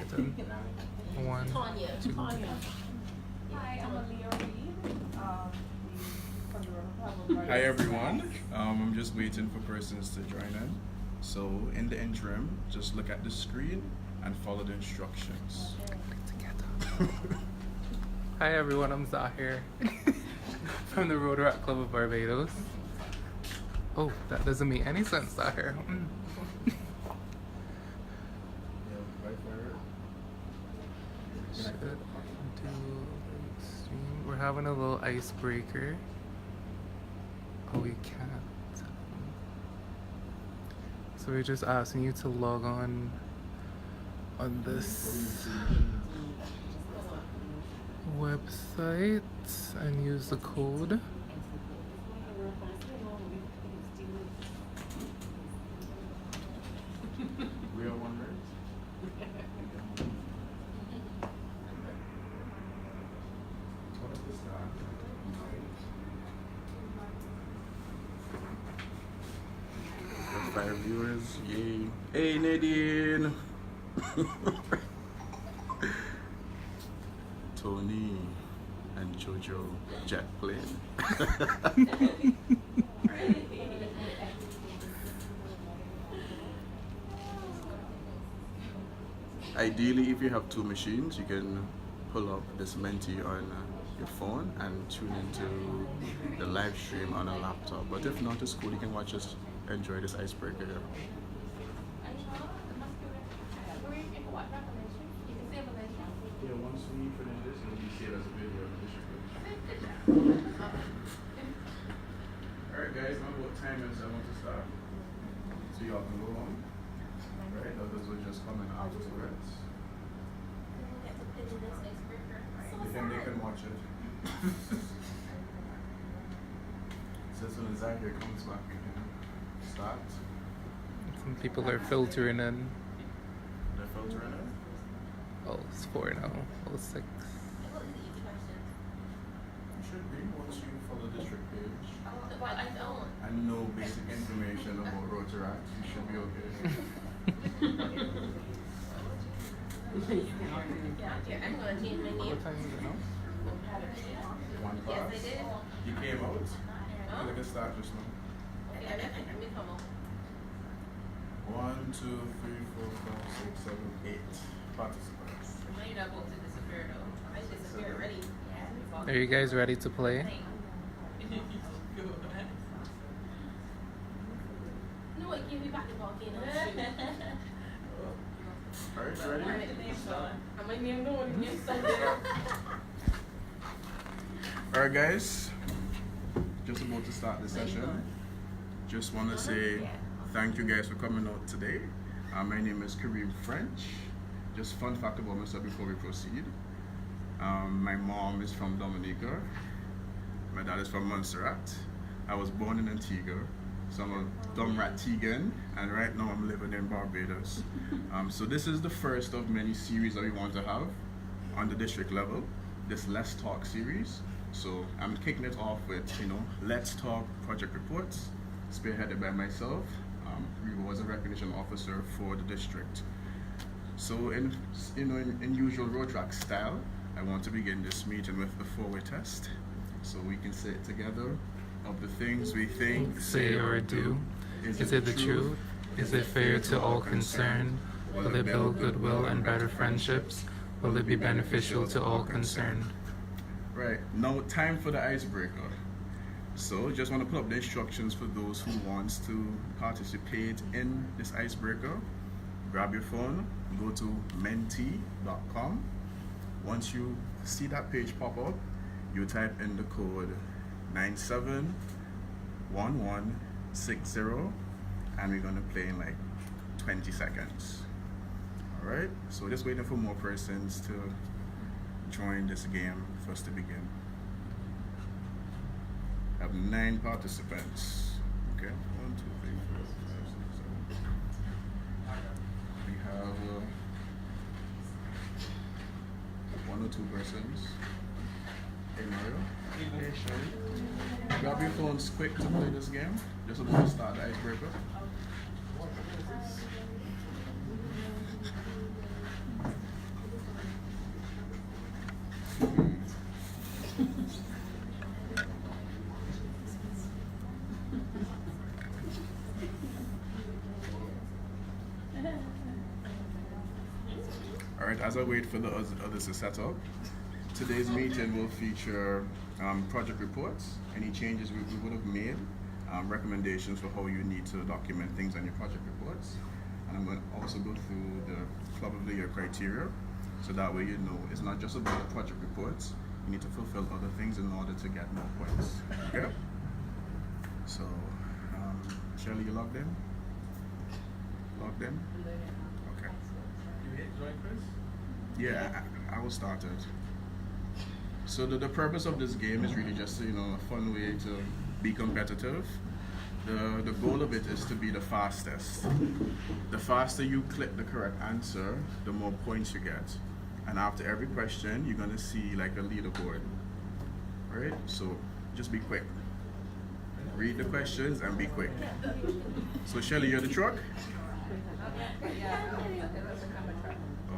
done. One, two. Hi, I'm Aaliyah Reed, from the Rotaract Club of Barbados. Hi everyone, I'm just waiting for persons to join in. So in the interim, just look at the screen and follow the instructions. Hi everyone, I'm Zahir from the Rotaract Club of Barbados. Oh, that doesn't make any sense, Zahir. We're having a little icebreaker. Oh, we can't. So we're just asking you to log on this website and use the code. Real one, right? Fire viewers, yay! Hey Nadine, Tony, and Jojo jet plane. Ideally, if you have two machines, you can pull up this Menti on your phone and tune into the live stream on a laptop. But if not, it's cool. You can watch us enjoy this icebreaker. Yeah, once we finish this, it'll be saved as a video of the district. Alright guys, now what time is I want to start? So y'all can go on. Right, others will just come in afterwards. They can watch it. So as soon as Zahir comes back, we can start. Some people are filtering in. They're filtering it. Oh, it's 4 now. Oh, 6. You should be once you follow the district page. but I don't. And know basic information about Rotaract, you should be okay. Yeah, I'm gonna change my name. What time is it now? One class. Yes, I did. You came out. Huh? Look at start just now. Okay, I'm come on. 1, 2, 3, 4, 5, 6, 7, 8 participants. You're not going to disappear though. I disappeared already. Are you guys ready to play? No, it gave me back the volcano. Alright, ready? I'm like, name no one, name Alright guys, just about to start the session. Just want to say thank you guys for coming out today. My name is Kareem French. Just fun fact about myself before we proceed. My mom is from Dominica. My dad is from Montserrat. I was born in Antigua. So I'm a Domrat-Tegan, and right now I'm living in Barbados. So this is the first of many series that we want to have on the district level, this Let's Talk series. So I'm kicking it off with, Let's Talk project reports, spearheaded by myself. We was a recognition officer for the district. So in usual Rotaract style, I want to begin this meeting with the 4-way test, so we can say it together. Of the things we think, Say or do. Is it the truth? Is it fair to all concerned? Will it build goodwill and better friendships? Will it be beneficial to all concerned? Right, now time for the icebreaker. So just want to put up the instructions for those who wants to participate in this icebreaker. Grab your phone, go to menti.com. Once you see that page pop up, you type in the code 971160, and we're gonna play in like 20 seconds. All right, so just waiting for more persons to join this game for us to begin. I have 9 participants. Okay, 1, 2, 3, 4, 5, 6, 7. We have 1 or 2 persons. Hey Mario. Hey Shelly. Grab your phones quick to play this game. Just about to start the icebreaker. Alright, as I wait for the others to set up, today's meeting will feature project reports, any changes we would have made, recommendations for how you need to document things on your project reports. And I'm going to also go through the Club of the Year criteria, so that way you know it's not just about project reports, you need to fulfill other things in order to get more points. Okay? So, Shirley, you logged in? Logged in? Okay. You hit join, Chris? Yeah, I will start it. So the purpose of this game is really just, you know, a fun way to be competitive. The goal of it is to be the fastest. The faster you click the correct answer, the more points you get. And after every question, you're gonna see like a leaderboard. Right? So just be quick. Read the questions and be quick. So Shelly, you're the truck?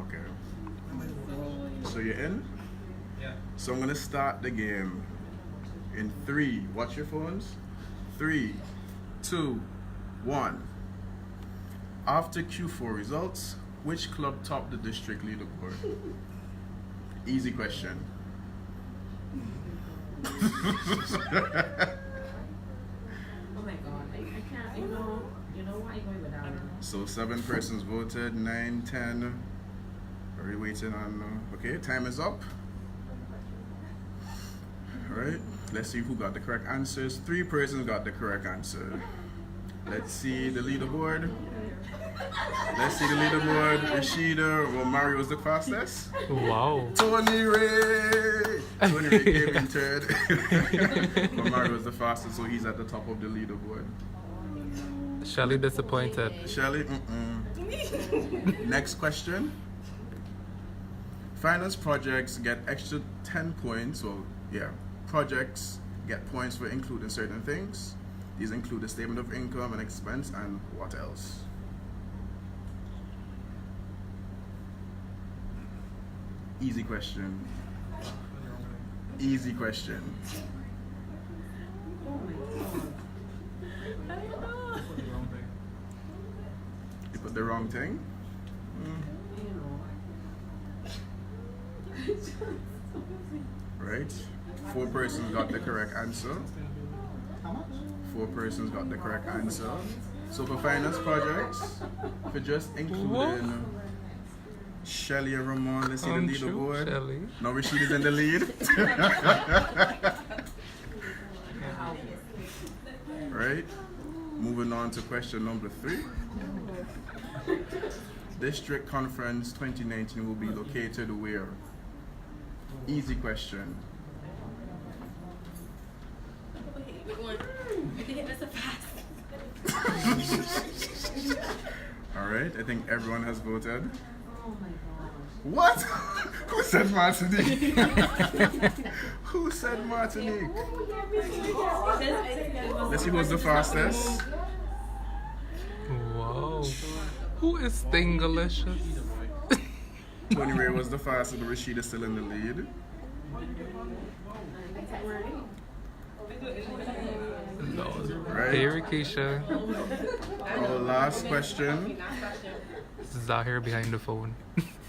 Okay. So you're in? Yeah. So I'm gonna start the game in 3. Watch your phones. 3, 2, 1. After Q4 results, which club topped the district leaderboard? Easy question. Oh my god, I can't, you know why I'm going without it? So 7 persons voted, 9, 10. Are we waiting on? Okay, time is up. All right, let's see who got the correct answers. 3 persons got the correct answer. Let's see the leaderboard. Rashida, well, Mario was the fastest. Wow. Tony Ray came in third. But Mario was the fastest, so he's at the top of the leaderboard. Shelly disappointed. Shelly, Next question. Finance projects get extra 10 points, projects get points for including certain things. These include the statement of income and expense, and what else? Easy question. Easy question. Oh my god. You put the wrong thing? Right? 4 persons got the correct answer. 4 persons got the correct answer. So for finance projects, for just including Shelly and Ramon, let's see the leaderboard. Shelly. Now Rashida's in the lead. Right? Moving on to question number 3. District Conference 2019 will be located where? Easy question. Alright, I think everyone has voted. Oh my god. What? Who said Martinique? Who said Martinique? Let's see who's the fastest. Wow. Who is Stingalicious? Tony Ray was the fastest, but Rashida's still in the lead. Right? Hey, Rikisha. Our last question. Zahir behind the phone.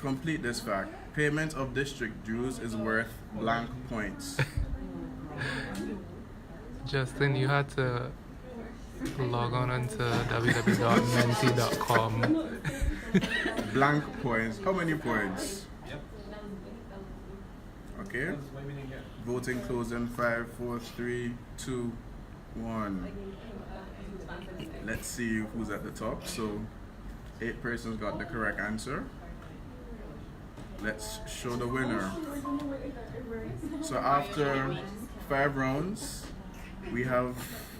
Complete this fact. Payment of district dues is worth blank points. Justin, you had to log on onto www.menti.com. Blank points. How many points? Yep. Okay. That's why we didn't get. Voting closing 5, 4, 3, 2, 1. Let's see who's at the top. So 8 persons got the correct answer. Let's show the winner. So after 5 rounds, we have.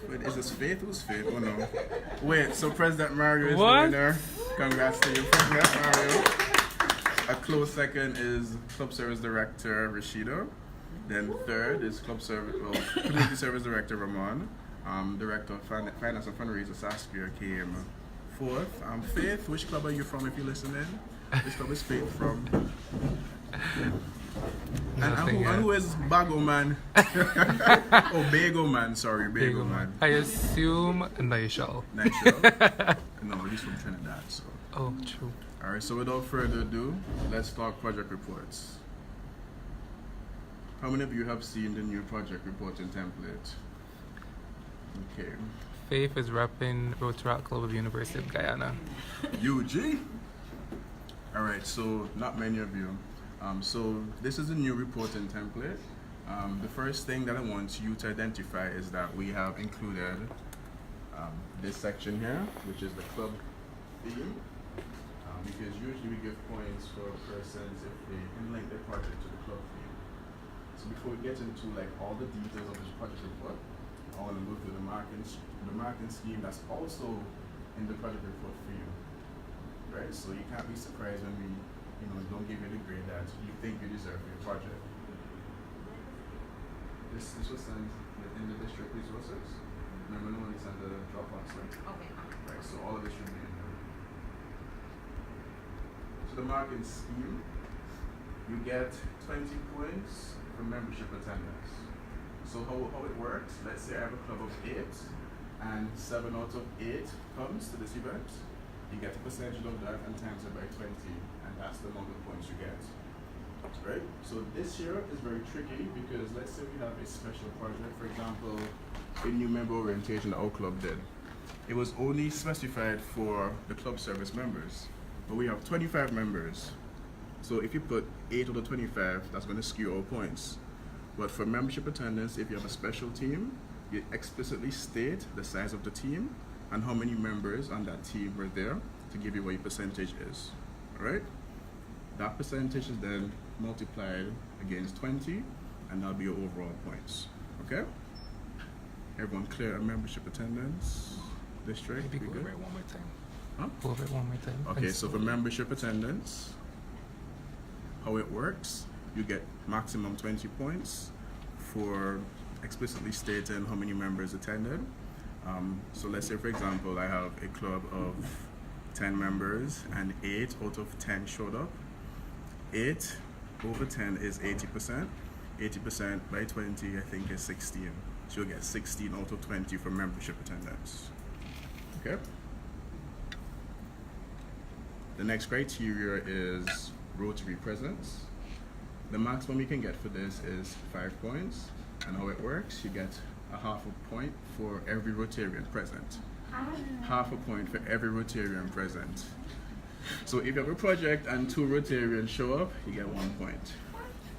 Wait, is this Faith? Who's Faith? Oh no. Wait, so President Mario is What? the winner. Congrats to you, President Mario. A close second is Club Service Director Rashida. Then third is Community Service Director Ramon. Director of Finance and Fundraiser Saskia came fourth. Faith, which club are you from if you're listening? Which club is Faith from? And who is Bago Man? Oh, Bago Man, sorry, Bago Man. I assume Naishal. Nigel? No, he's from Trinidad, so. Oh, true. All right, so without further ado, let's talk project reports. How many of you have seen the new project reporting template? Okay. Faith is repping Rotaract Club of University of Guyana. UG? All right, so not many of you. So this is a new reporting template. The first thing that I want you to identify is that we have included this section here, which is the club theme. Because usually we give points for persons if they can link their project to the club theme. So before we get into like all the details of this project report, I want to go through the marking scheme that's also in the project report for you. Right? So you can't be surprised when we, don't give you the grade that you think you deserve for your project. This was sent in the district resources. Remember when we sent the Dropbox link? Okay. Right, so all of this should be in there. So the marking scheme, you get 20 points for membership attendance. So how it works, let's say I have a club of 8 and 7 out of 8 comes to this event, you get a percentage of that and times it by 20, and that's the amount of points you get. Right? So this year is very tricky because let's say we have a special project, for example, a new member orientation that our club did. It was only specified for the club service members. But we have 25 members. So if you put 8 out of 25, that's going to skew all points. But for membership attendance, if you have a special team, you explicitly state the size of the team and how many members on that team were there to give you what your percentage is. Alright? That percentage is then multiplied against 20, and that'll be your overall points. Okay? Everyone clear on membership attendance? District? Maybe We go good? over it one more time. Huh? Go over it one more time. Okay, so for membership attendance, how it works, you get maximum 20 points for explicitly stating how many members attended. So let's say, for example, I have a club of 10 members and 8 out of 10 showed up. 8 over 10 is 80%. 80% by 20, I think, is 16. So you'll get 16 out of 20 for membership attendance. Okay? The next criteria is Rotary presence. The maximum you can get for this is 5 points. And how it works, you get a half a point for every Rotarian present. Half a point for every Rotarian present. So if you have a project and 2 Rotarians show up, you get 1 point.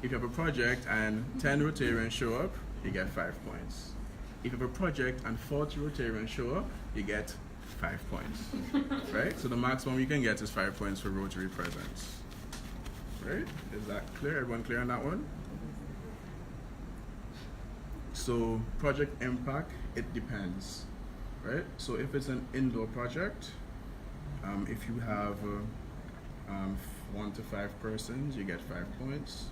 If you have a project and 10 Rotarians show up, you get 5 points. If you have a project and 40 Rotarians show up, you get 5 points. Right? So the maximum you can get is 5 points for Rotary presence. Right? Is that clear? Everyone clear on that one? So project impact, it depends. Right? So if it's an indoor project, if you have 1 to 5 persons, you get 5 points.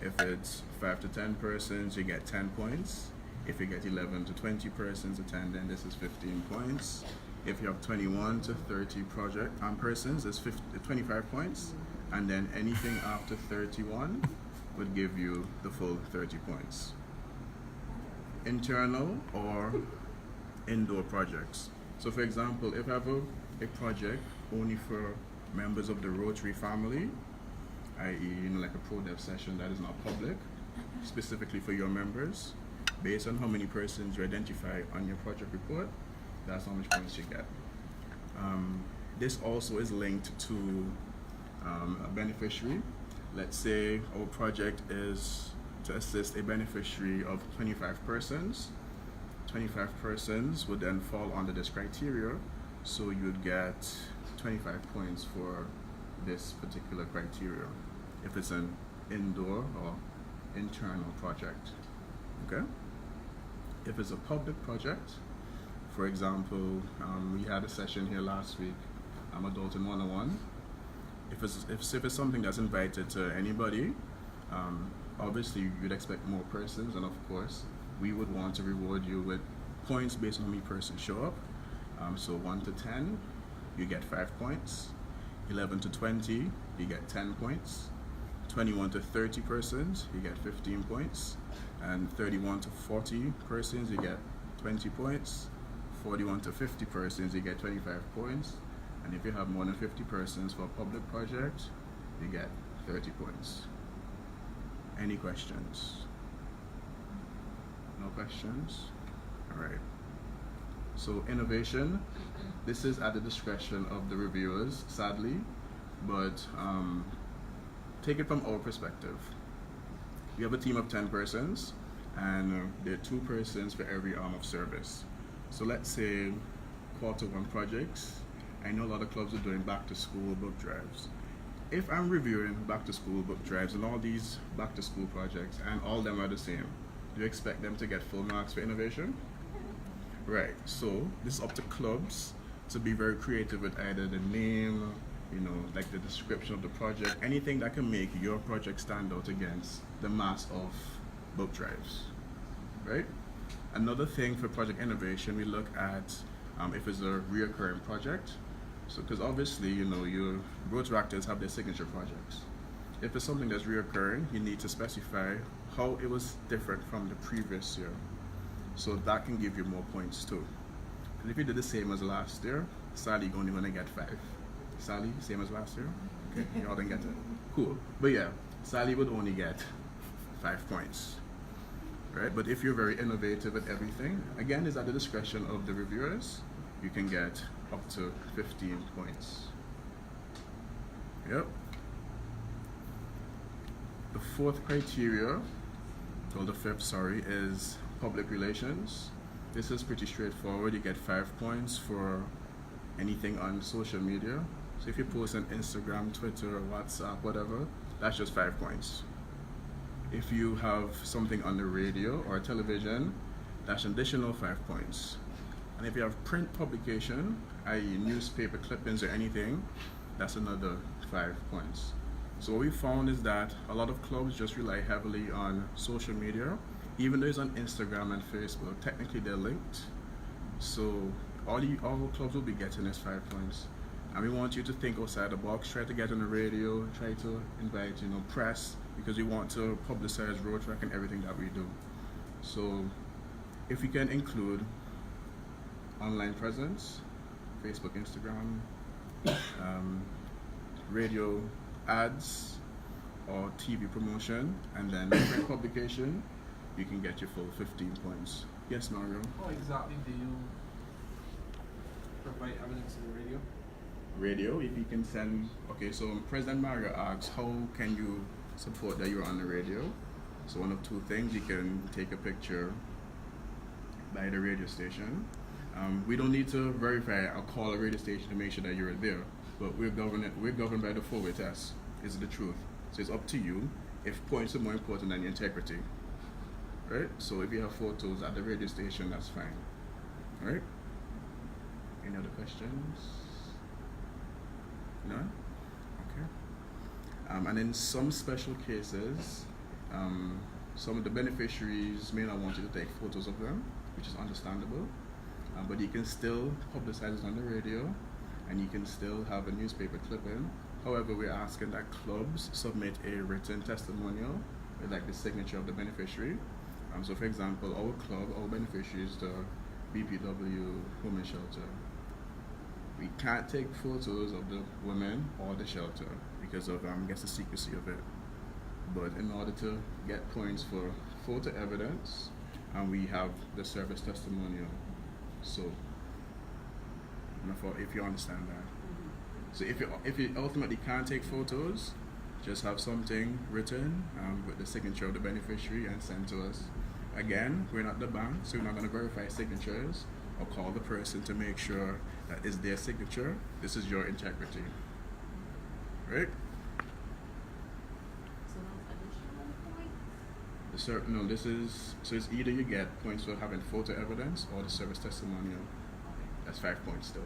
If it's 5 to 10 persons, you get 10 points. If you get 11 to 20 persons attending, this is 15 points. If you have 21 to 30 persons, it's 25 points. And then anything after 31 would give you the full 30 points. Internal or indoor projects. So for example, if I have a project only for members of the Rotary family, i.e. like a pro dev session that is not public, specifically for your members, based on how many persons you identify on your project report, that's how much points you get. This also is linked to a beneficiary. Let's say our project is to assist a beneficiary of 25 persons. 25 persons would then fall under this criteria, so you'd get 25 points for this particular criteria if it's an indoor or internal project. Okay? If it's a public project, for example, we had a session here last week, Adult in 101. If it's something that's invited to anybody, obviously you'd expect more persons, and of course we would want to reward you with points based on how many persons show up. So 1 to 10, you get 5 points. 11 to 20, you get 10 points. 21 to 30 persons, you get 15 points. And 31 to 40 persons, you get 20 points. 41 to 50 persons, you get 25 points. And if you have more than 50 persons for a public project, you get 30 points. Any questions? No questions? All right. So innovation, this is at the discretion of the reviewers, sadly, but take it from our perspective. We have a team of 10 persons, and there are 2 persons for every arm of service. So let's say Q1 projects. I know a lot of clubs are doing back to school book drives. If I'm reviewing back to school book drives and all these back to school projects and all of them are the same, do you expect them to get full marks for innovation? Right, so this is up to clubs to be very creative with either the name, like the description of the project, anything that can make your project stand out against the mass of book drives, right? Another thing for project innovation, we look at if it's a reoccurring project. So, because obviously, your Rotaractors have their signature projects. If it's something that's reoccurring, you need to specify how it was different from the previous year. So that can give you more points too. And if you did the same as last year, Sally only gonna get 5. Sally, same as last year? Okay, y'all didn't get it. Cool. But yeah, Sally would only get 5 points. Right? But if you're very innovative with everything, again, it's at the discretion of the reviewers. You can get up to 15 points. Yep. The 4th criteria, or the 5th, sorry, is public relations. This is pretty straightforward. You get 5 points for anything on social media. So if you post on Instagram, Twitter, WhatsApp, whatever, that's just 5 points. If you have something on the radio or television, that's an additional 5 points. And if you have print publication, i.e. newspaper clippings or anything, that's another 5 points. So what we found is that a lot of clubs just rely heavily on social media. Even though it's on Instagram and Facebook, technically they're linked. So all clubs will be getting is 5 points. And we want you to think outside the box, try to get on the radio, try to invite, press, because we want to publicize Rotaract and everything that we do. So if we can include online presence, Facebook, Instagram, radio ads, or TV promotion, and then print publication, you can get your full 15 points. Yes, Mario? How exactly do you provide evidence in the radio? Radio, if you can send, okay, so President Mario asks, how can you support that you're on the radio? So one of 2 things, you can take a picture by the radio station. We don't need to verify or call a radio station to make sure that you're there, but we're governed by the 4-way test. Is the truth. So it's up to you if points are more important than your integrity. Right? So if you have photos at the radio station, that's fine. Right? Any other questions? No? Okay. And in some special cases, some of the beneficiaries may not want you to take photos of them, which is understandable. But you can still publicize it on the radio, and you can still have a newspaper clipping. However, we're asking that clubs submit a written testimonial with the signature of the beneficiary. So for example, our club, our beneficiary is the BPW Women's Shelter. We can't take photos of the women or the shelter because of the secrecy of it. But in order to get points for photo evidence, we have the service testimonial. So, if you understand that. So if you ultimately can't take photos, just have something written with the signature of the beneficiary and send to us. Again, we're not the bank, so we're not going to verify signatures or call the person to make sure that it's their signature. This is your integrity. Right? So that's additional points? So it's either you get points for having photo evidence or the service testimonial. That's 5 points still.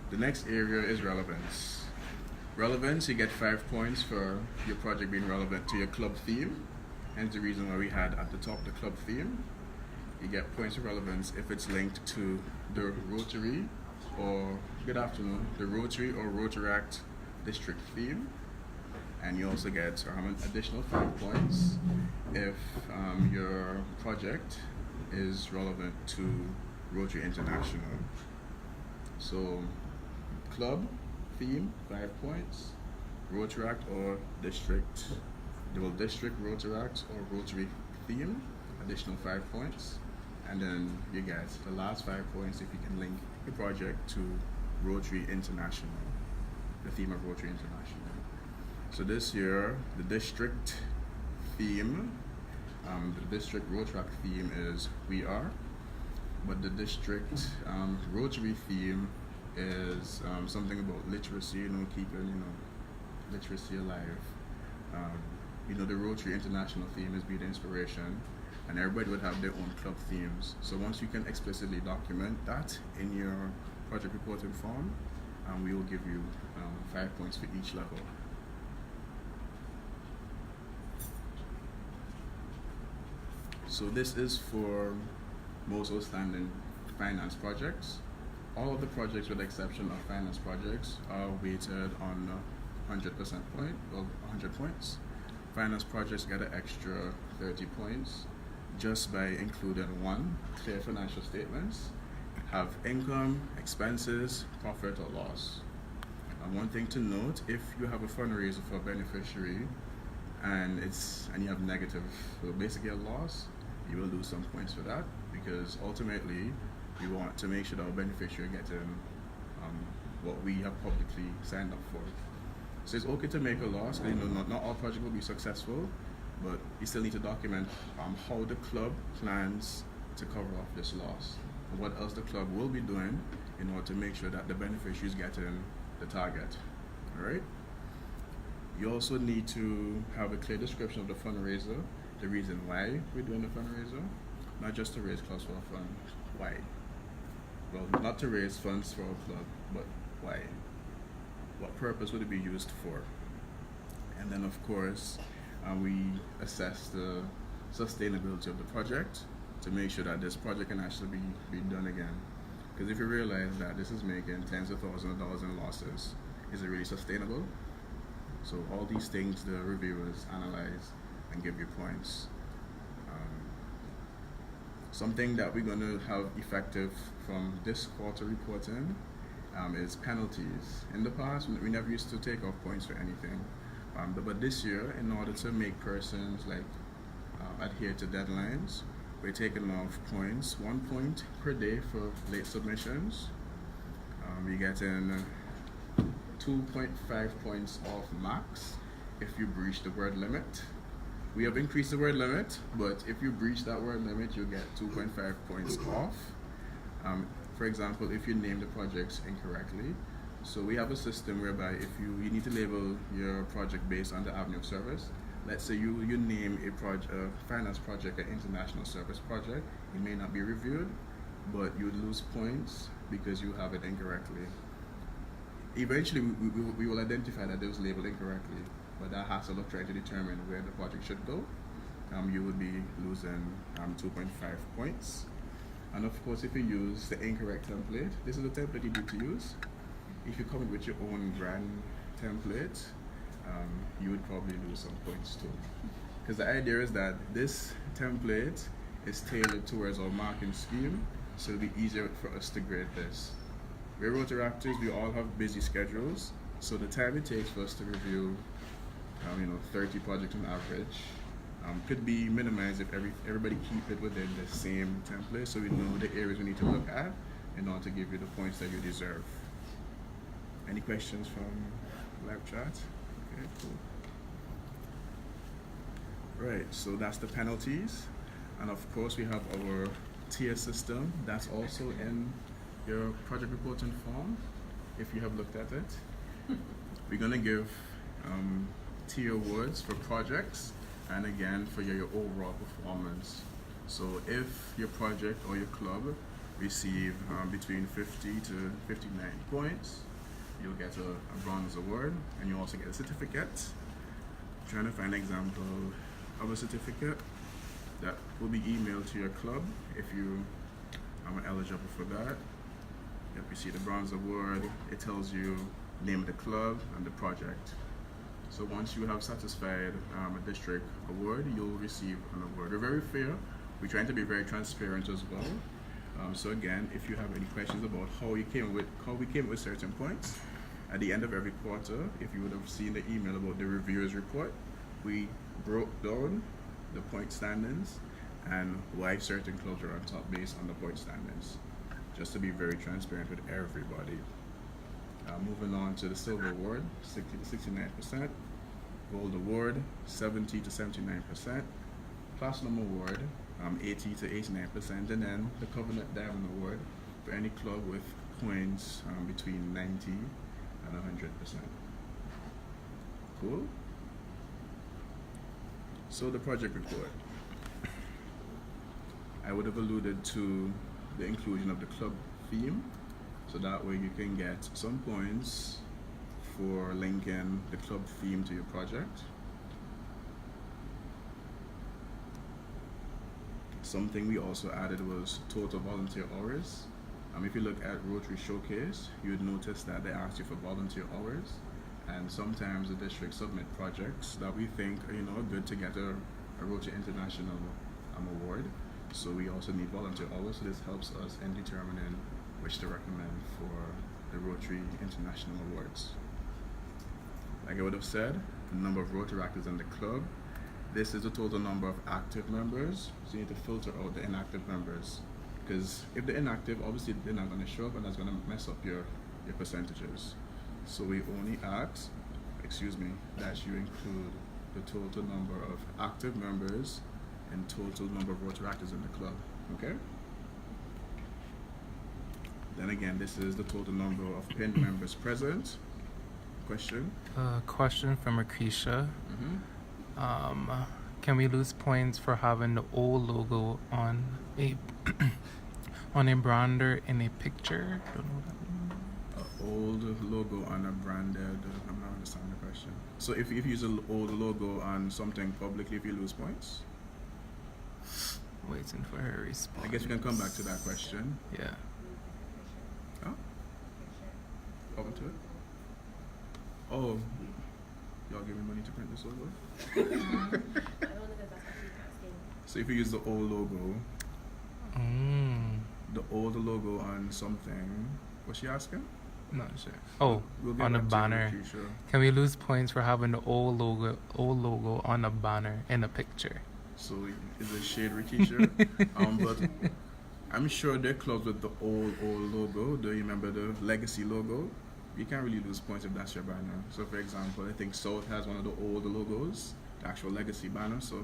The next area is relevance. Relevance, you get 5 points for your project being relevant to your club theme. Hence the reason why we had at the top the club theme. You get points of relevance if it's linked to the Rotary or, good afternoon, the Rotary or Rotaract district theme. And you also get an additional 5 points if your project is relevant to Rotary International. So club theme, 5 points. Rotaract or district, district Rotaract or Rotary theme, additional 5 points. And then you get the last 5 points if you can link your project to Rotary International, the theme of Rotary International. So this year, the district theme, the district Rotaract theme is We Are, but the district Rotary theme is something about literacy, keeping, literacy alive. The Rotary International theme is Be the Inspiration, and everybody would have their own club themes. So once you can explicitly document that in your project reporting form, we will give you 5 points for each level. So this is for most outstanding finance projects. All of the projects, with the exception of finance projects, are weighted on 100% point, or 100 points. Finance projects get an extra 30 points just by including 1, clear financial statements, have income, expenses, profit or loss. One thing to note, if you have a fundraiser for a beneficiary and you have negative, so basically a loss, you will lose some points for that, because ultimately we want to make sure that our beneficiary gets what we have publicly signed up for. So it's okay to make a loss, because not all projects will be successful, but you still need to document how the club plans to cover off this loss, and what else the club will be doing in order to make sure that the beneficiary is getting the target. All right. You also need to have a clear description of the fundraiser, the reason why we're doing the fundraiser, not just to raise costs for our fund. Why? Well, not to raise funds for our club, but why? What purpose would it be used for? And then, of course, we assess the sustainability of the project to make sure that this project can actually be done again. Because if you realize that this is making tens of thousands of dollars in losses, is it really sustainable? So all these things the reviewers analyze and give you points. Something that we're going to have effective from this quarter reporting is penalties. In the past, we never used to take off points for anything, but this year, in order to make persons adhere to deadlines, we're taking off points, 1 point per day for late submissions. You're getting 2.5 points off max if you breach the word limit. We have increased the word limit, but if you breach that word limit, you'll get 2.5 points off. For example, if you name the projects incorrectly. So we have a system whereby if you need to label your project based on the avenue of service. Let's say you name a finance project an international service project. It may not be reviewed, but you would lose points because you have it incorrectly. Eventually, we will identify that it was labeled incorrectly, but that hassle of trying to determine where the project should go, you would be losing 2.5 points. And of course, if you use the incorrect template, this is the template you need to use. If you come in with your own brand template, you would probably lose some points too. Because the idea is that this template is tailored towards our marking scheme, so it'll be easier for us to grade this. We're Rotaractors, we all have busy schedules, so the time it takes for us to review 30 projects on average could be minimized if everybody keep it within the same template, so we know the areas we need to look at in order to give you the points that you deserve. Any questions from live chat? Okay, cool. Right, so that's the penalties, and of course we have our tier system that's also in your project reporting form if you have looked at it. We're going to give tier awards for projects and again for your overall performance. So if your project or your club receive between 50 to 59 points, you'll get a bronze award, and you also get a certificate. I'm trying to find an example of a certificate that will be emailed to your club if you are eligible for that. Yep, you see the bronze award, it tells you name of the club and the project. So once you have satisfied a district award, you'll receive an award. We're very fair. We're trying to be very transparent as well. So again, if you have any questions about how we came with certain points, at the end of every quarter, if you would have seen the email about the reviewers report, we broke down the point standings and why certain clubs are on top based on the point standings, just to be very transparent with everybody. Moving on to the silver award, 60 to 69%, gold award, 70 to 79%, platinum award, 80 to 89%, and then the covenant diamond award for any club with points between 90 and 100%. Cool. So the project report. I would have alluded to the inclusion of the club theme, so that way you can get some points for linking the club theme to your project. Something we also added was total volunteer hours. If you look at Rotary Showcase, you would notice that they ask you for volunteer hours, and sometimes the district submit projects that we think are good to get a Rotary International award. So we also need volunteer hours, so this helps us in determining which to recommend for the Rotary International Awards. Like I would have said, the number of Rotaractors in the club. This is the total number of active members, so you need to filter out the inactive members. Because if they're inactive, obviously they're not going to show up, and that's going to mess up your percentages. So we only ask, that you include the total number of active members and total number of Rotaractors in the club, okay? Then again, this is the total number of pinned members present. Question? Question from Akisha. Mm-hmm. Can we lose points for having the old logo on a on a brander in a picture? Don't know what that means. Old logo on a branded. I'm not understanding the question. So if you use an old logo on something publicly, if you lose points, Waiting for her response. I guess we can come back to that question. Yeah. Oh, open to it. Oh, y'all give me money to print this logo? I don't know if that's what she's asking. So if you use the old logo, the old logo on something, what's she asking? Not sure. Oh, We'll get on a back to you, banner. Keisha. Can we lose points for having the old logo on a banner in a picture? So is it shade Rikisha? But I'm sure there are clubs with the old logo. Do you remember the legacy logo? You can't really lose points if that's your banner. So for example, I think South has one of the old logos, the actual legacy banner, so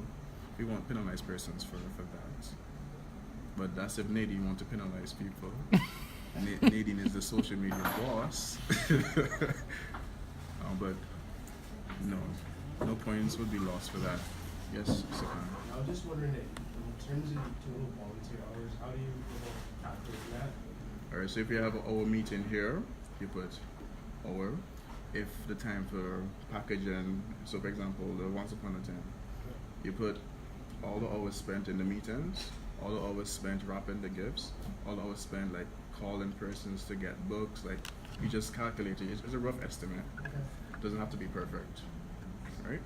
we won't penalize persons for that. But that's if Nadine wants to penalize people. Nadine is the social media boss. But no points would be lost for that. Yes, Sakan. I was just wondering, in terms of total volunteer hours, how do you go about calculating that? Alright, so if you have an hour meeting here, you put hour. If the time for packaging, so for example, the once upon a time, you put all the hours spent in the meetings, all the hours spent wrapping the gifts, all the hours spent like calling persons to get books, like you just calculate it. It's a rough estimate. It doesn't have to be perfect. Right?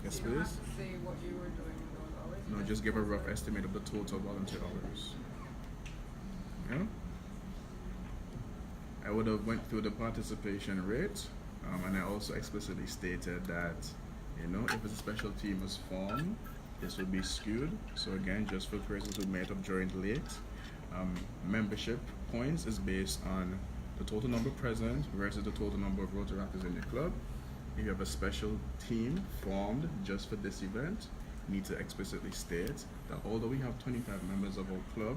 Yes, You don't have please. to say what you were doing with those hours. No, just give a rough estimate of the total volunteer hours. Yeah? I would have went through the participation rate, and I also explicitly stated that, if a special team was formed, this would be skewed. So again, just for persons who might have joined late, membership points is based on the total number present versus the total number of Rotaractors in your club. If you have a special team formed just for this event, you need to explicitly state that although we have 25 members of our club,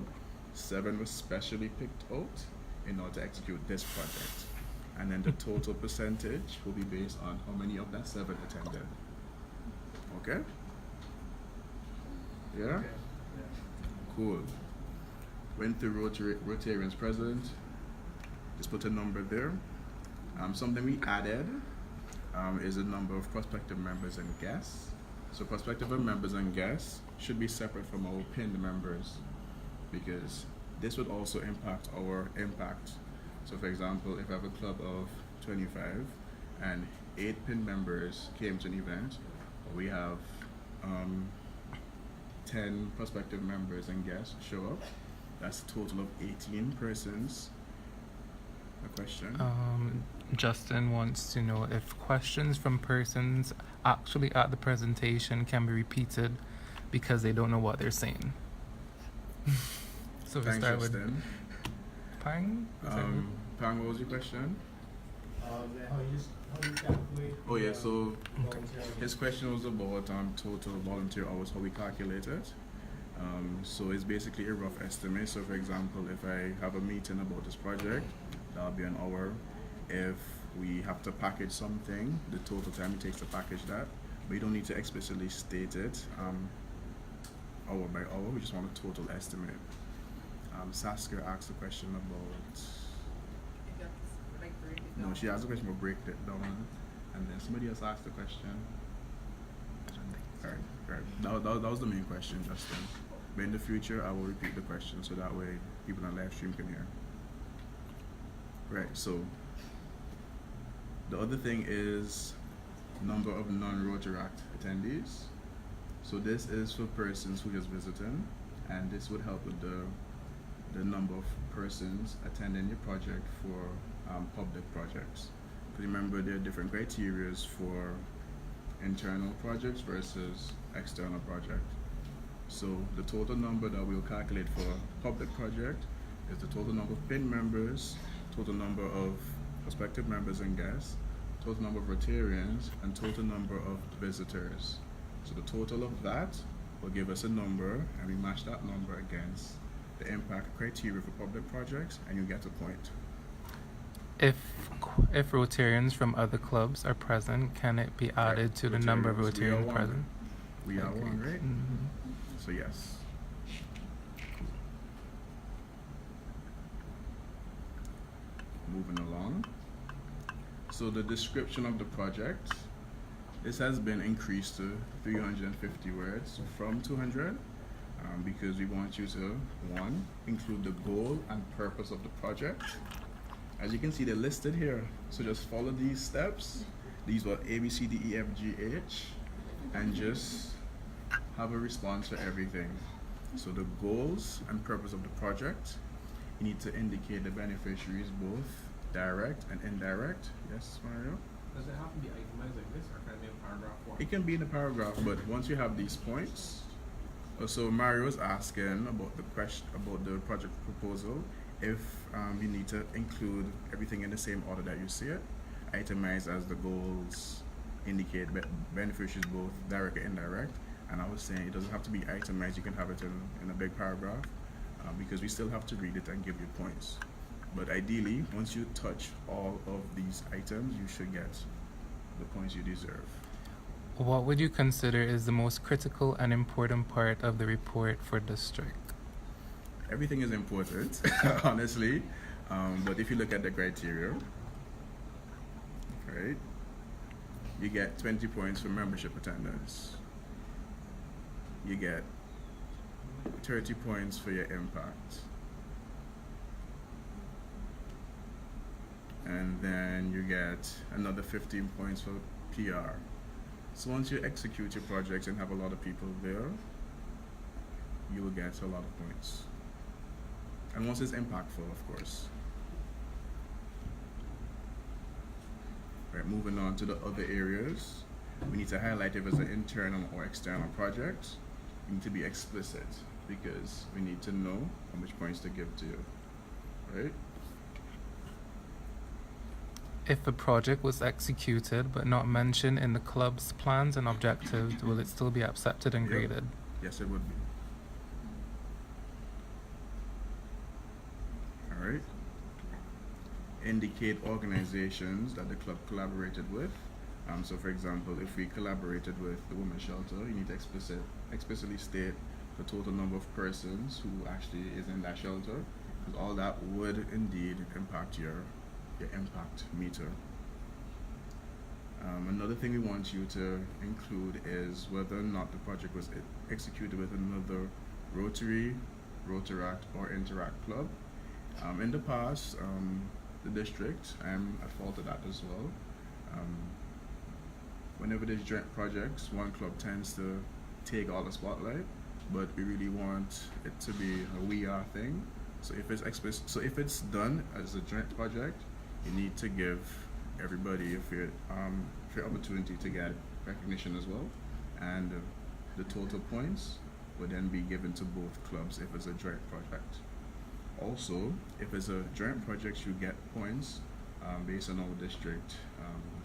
7 were specially picked out in order to execute this project. And then the total percentage will be based on how many of that 7 attended. Okay? Yeah? Cool. Went through Rotarians present. Just put a number there. Something we added is the number of prospective members and guests. So prospective members and guests should be separate from our pinned members, because this would also impact our impact. So for example, if I have a club of 25 and 8 pinned members came to an event, we have 10 prospective members and guests show up, that's a total of 18 persons. A question? Justin wants to know if questions from persons actually at the presentation can be repeated because they don't know what they're saying. So we Thanks, start with Justin. Pang. Pang, what was your question? How you calculate? Oh yeah, so volunteer hours? his question was about total volunteer hours, how we calculate it. So it's basically a rough estimate. So for example, if I have a meeting about this project, that'll be an hour. If we have to package something, the total time it takes to package that. But you don't need to explicitly state it hour by hour. We just want a total estimate. Saskia asked a question about. No, she asked a question about break it down, and then somebody else asked the question. Right. That was the main question, Justin. But in the future, I will repeat the question so that way people on live stream can hear. Right. So the other thing is number of non-Rotaract attendees. So this is for persons who just visiting, and this would help with the number of persons attending your project for public projects. Because remember, there are different criteria for internal projects versus external project. So the total number that we'll calculate for public project is the total number of PIN members, total number of prospective members and guests, total number of Rotarians, and total number of visitors. So the total of that will give us a number, and we match that number against the impact criteria for public projects, and you get a point. If Rotarians from other clubs are present, can it be added to the number of Rotarians, we are Rotarians one. present? We are one, right? Mm-hmm. So yes. Moving along. So the description of the project, this has been increased to 350 words from 200 because we want you to, one, include the goal and purpose of the project. As you can see, they're listed here. So just follow these steps. These were A, B, C, D, E, F, G, H, and just have a response for everything. So the goals and purpose of the project, you need to indicate the beneficiaries, both direct and indirect. Yes, Mario? Does it have to be itemized like this, or can it be a paragraph form? It can be in a paragraph, but once you have these points, so Mario is asking about the question about the project proposal. If you need to include everything in the same order that you see it, itemize as the goals indicate beneficiaries, both direct and indirect. And I was saying it doesn't have to be itemized. You can have it in a big paragraph because we still have to read it and give you points. But ideally, once you touch all of these items, you should get the points you deserve. What would you consider is the most critical and important part of the report for district? Everything is important, honestly. But if you look at the criteria, right, you get 20 points for membership attendance. You get 30 points for your impact. And then you get another 15 points for PR. So once you execute your projects and have a lot of people there, you will get a lot of points. And once it's impactful, of course. Right, moving on to the other areas. We need to highlight if it's an internal or external project. You need to be explicit because we need to know how much points to give to you, right? If a project was executed but not mentioned in the club's plans and objectives, will it still be accepted and Yep. graded? Yes, it would be. All right. Indicate organizations that the club collaborated with. So for example, if we collaborated with the women's shelter, you need to explicitly state the total number of persons who actually is in that shelter, because all that would indeed impact your impact meter. Another thing we want you to include is whether or not the project was executed with another Rotary, Rotaract, or Interact club. In the past, the district, I'm at fault of that as well. Whenever there's joint projects, one club tends to take all the spotlight. but we really want it to be a we are thing. So if it's done as a joint project, you need to give everybody a fair opportunity to get recognition as well, and the total points would then be given to both clubs if it's a joint project. Also, if it's a joint project, you get points based on our district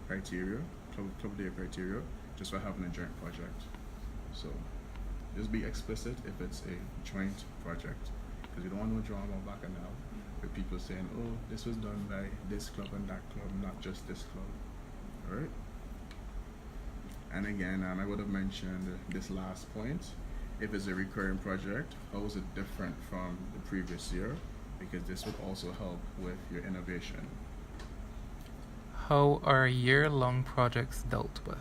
criteria, club day criteria, just for having a joint project. So just be explicit if it's a joint project, because you don't want no drama back and now with people saying, oh, this was done by this club and that club, not just this club. All right. And again, I would have mentioned this last point. If it's a recurring project, how is it different from the previous year? Because this would also help with your innovation. How are year-long projects dealt with?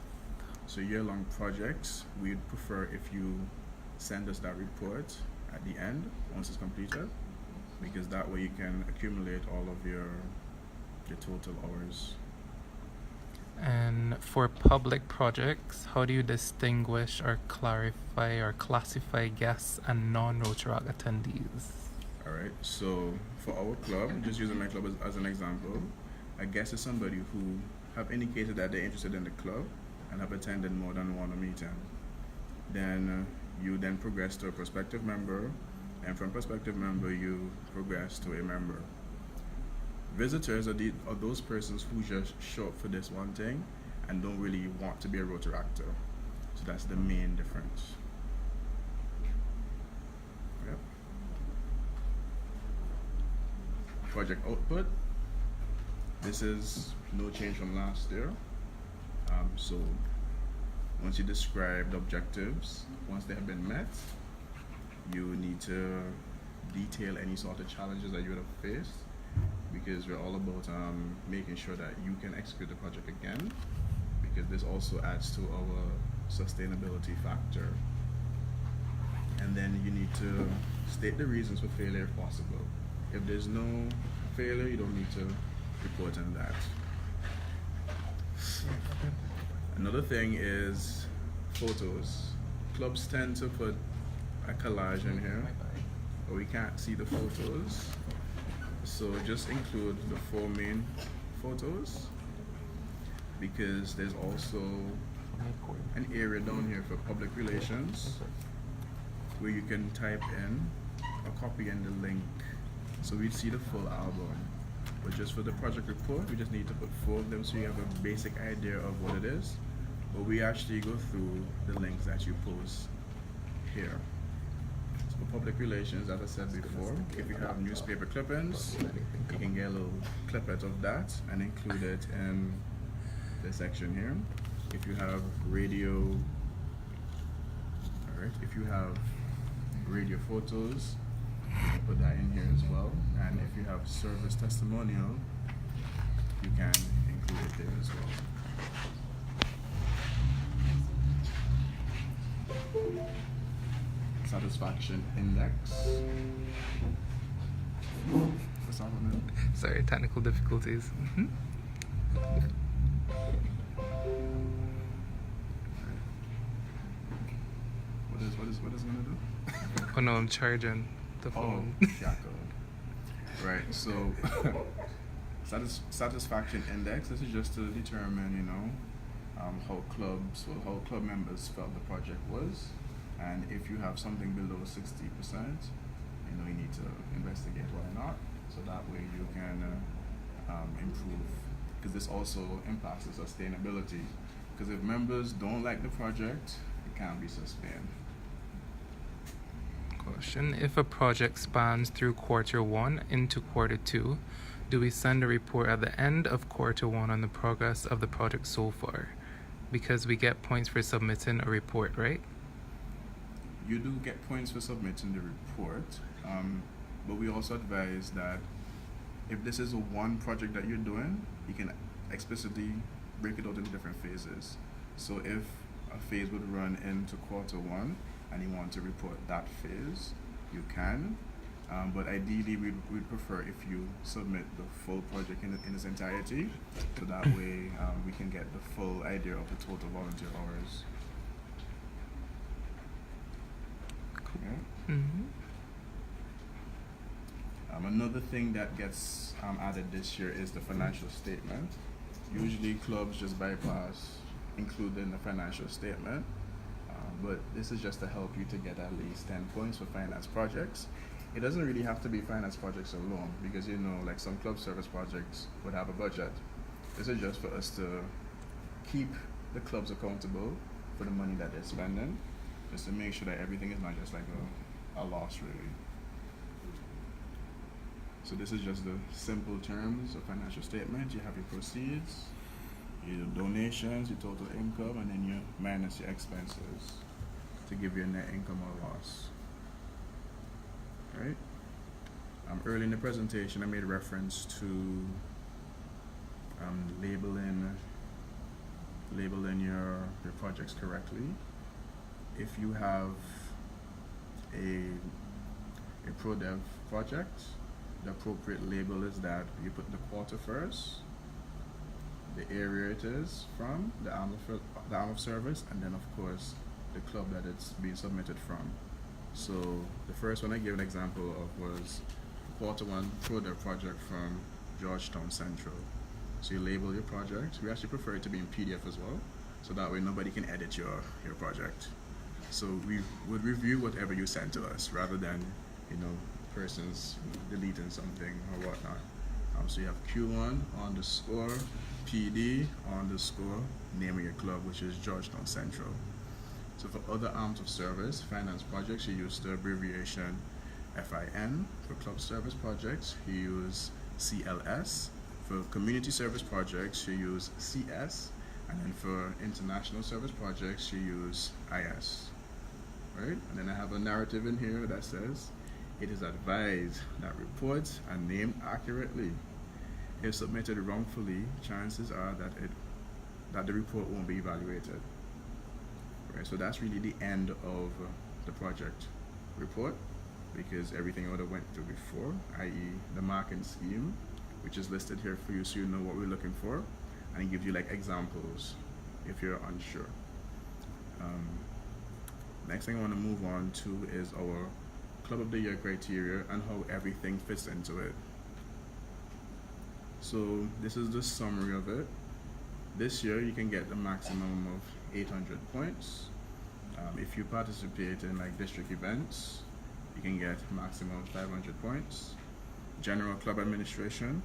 So year-long projects, we'd prefer if you send us that report at the end once it's completed, because that way you can accumulate all of your total hours. And for public projects, how do you distinguish or clarify or classify guests and non-Rotaract attendees? All right, so for our club, just using my club as an example, a guest is somebody who have indicated that they're interested in the club and have attended more than one meeting. Then you then progress to a prospective member, and from prospective member you progress to a member. Visitors are those persons who just show up for this one thing and don't really want to be a Rotaractor. So that's the main difference. Yep. Project output. This is no change from last year. So once you describe the objectives, once they have been met, you need to detail any sort of challenges that you would have faced, because we're all about making sure that you can execute the project again, because this also adds to our sustainability factor. And then you need to state the reasons for failure if possible. If there's no failure, you don't need to report on that. Another thing is photos. Clubs tend to put a collage in here, but we can't see the photos. So just include the 4 main photos, because there's also an area down here for public relations where you can type in or copy in the link. So we'd see the full album. But just for the project report, we just need to put 4 of them so you have a basic idea of what it is. But we actually go through the links that you post here. So for public relations, as I said before, if you have newspaper clippings, you can get a little clippet of that and include it in the section here. If you have radio, alright, if you have radio photos, you can put that in here as well. And if you have service testimonial, you can include it there as well. Satisfaction index. What's that one? Sorry, technical difficulties. What is it gonna do? Oh no, I'm charging the phone. Shackle. Right, so satisfaction index, this is just to determine, how club members felt the project was. And if you have something below 60%, you need to investigate why not. So that way you can improve, because this also impacts the sustainability. Because if members don't like the project, it can't be sustained. Question: if a project spans through Q1 into Q2, do we send a report at the end of Q1 on the progress of the project so far? Because we get points for submitting a report, right? You do get points for submitting the report, but we also advise that if this is one project that you're doing, you can explicitly break it out into different phases. So if a phase would run into Q1 and you want to report that phase, you can. But ideally, we'd prefer if you submit the full project in its entirety, so that way we can get the full idea of the total volunteer hours. Yeah. Mm-hmm. Another thing that gets added this year is the financial statement. Usually clubs just bypass including the financial statement, but this is just to help you to get at least 10 points for finance projects. It doesn't really have to be finance projects alone because like some club service projects would have a budget. This is just for us to keep the clubs accountable for the money that they're spending, just to make sure that everything is not just like a loss really. So this is just the simple terms of financial statement. You have your proceeds, your donations, your total income, and then you minus your expenses to give you a net income or loss. Right? Early in the presentation, I made reference to labeling your projects correctly. If you have a pro dev project, the appropriate label is that you put the quarter first, the area it is from, the arm of service, and then of course the club that it's being submitted from. So the first one I gave an example of was quarter one pro dev project from Georgetown Central. So you label your project. We actually prefer it to be in PDF as well, so that way nobody can edit your project. So we would review whatever you send to us rather than persons deleting something or whatnot. So you have Q1 underscore PD underscore name of your club, which is Georgetown Central. So for other arms of service, finance projects, you use the abbreviation FIN. For club service projects, you use CLS. For community service projects, you use CS. And then for international service projects, you use IS. Right? And then I have a narrative in here that says, it is advised that reports are named accurately. If submitted wrongfully, chances are that the report won't be evaluated. Right, so that's really the end of the project report, because everything would have went through before, i.e. the marking scheme, which is listed here for you so you know what we're looking for, and it gives you like examples if you're unsure. Next thing I want to move on to is our Club of the Year criteria and how everything fits into it. So this is the summary of it. This year you can get the maximum of 800 points. If you participate in like district events, you can get maximum 500 points. General club administration,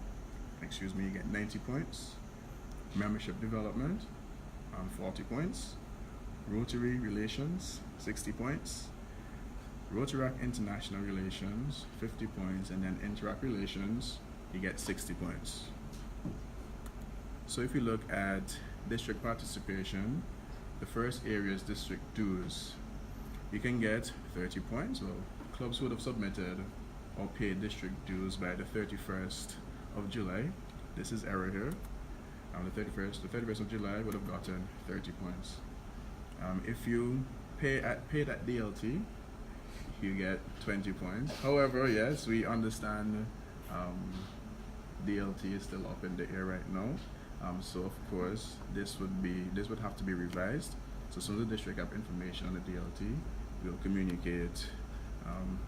you get 90 points. Membership development, 40 points. Rotary relations, 60 points. Rotaract International Relations, 50 points, and then Interact Relations, you get 60 points. So if you look at district participation, the first area is district dues. You can get 30 points. Well, clubs would have submitted or paid district dues by the 31st of July. This is error here. The 31st of July would have gotten 30 points. If you paid at DLT, you get 20 points. However, yes, we understand DLT is still up in the air right now. So of course, this would have to be revised. So as soon as the district have information on the DLT, we'll communicate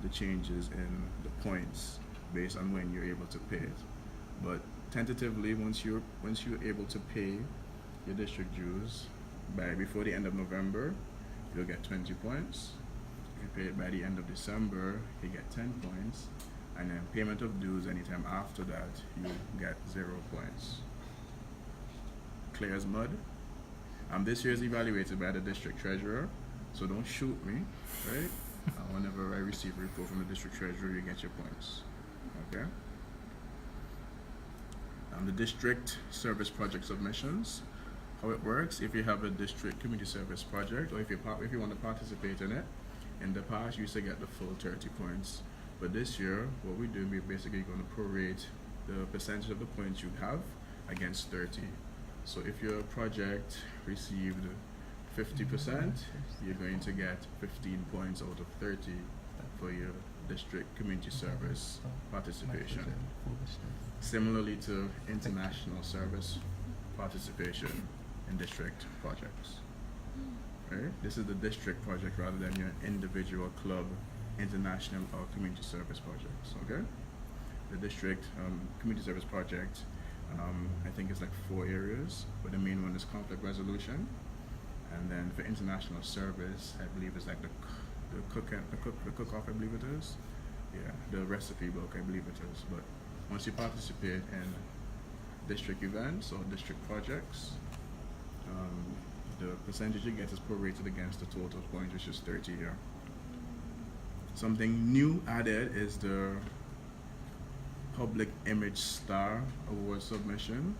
the changes in the points based on when you're able to pay it. But tentatively, once you're able to pay your district dues before the end of November, you'll get 20 points. If you pay it by the end of December, you get 10 points. And then payment of dues anytime after that, you get 0 points. Clear as mud. This year is evaluated by the district treasurer, so don't shoot me, right? Whenever I receive a report from the district treasurer, you get your points. Okay. The district service project submissions. How it works: if you have a district community service project, or if you want to participate in it, in the past you used to get the full 30 points. But this year, what we're doing, we're basically going to prorate the percentage of the points you have against 30. So if your project received 50%, you're going to get 15 points out of 30 for your district community service participation. Similarly to international service participation in district projects. Right? This is the district project rather than your individual club international or community service projects. Okay, the district community service project, I think it's like 4 areas, but the main one is conflict resolution, and then for international service, I believe it's like the cook-off, I believe it is. Yeah, the recipe book, I believe it is. But once you participate in district events or district projects, the percentage you get is prorated against the total points, which is 30 here. Something new added is the Public Image Star Award submission.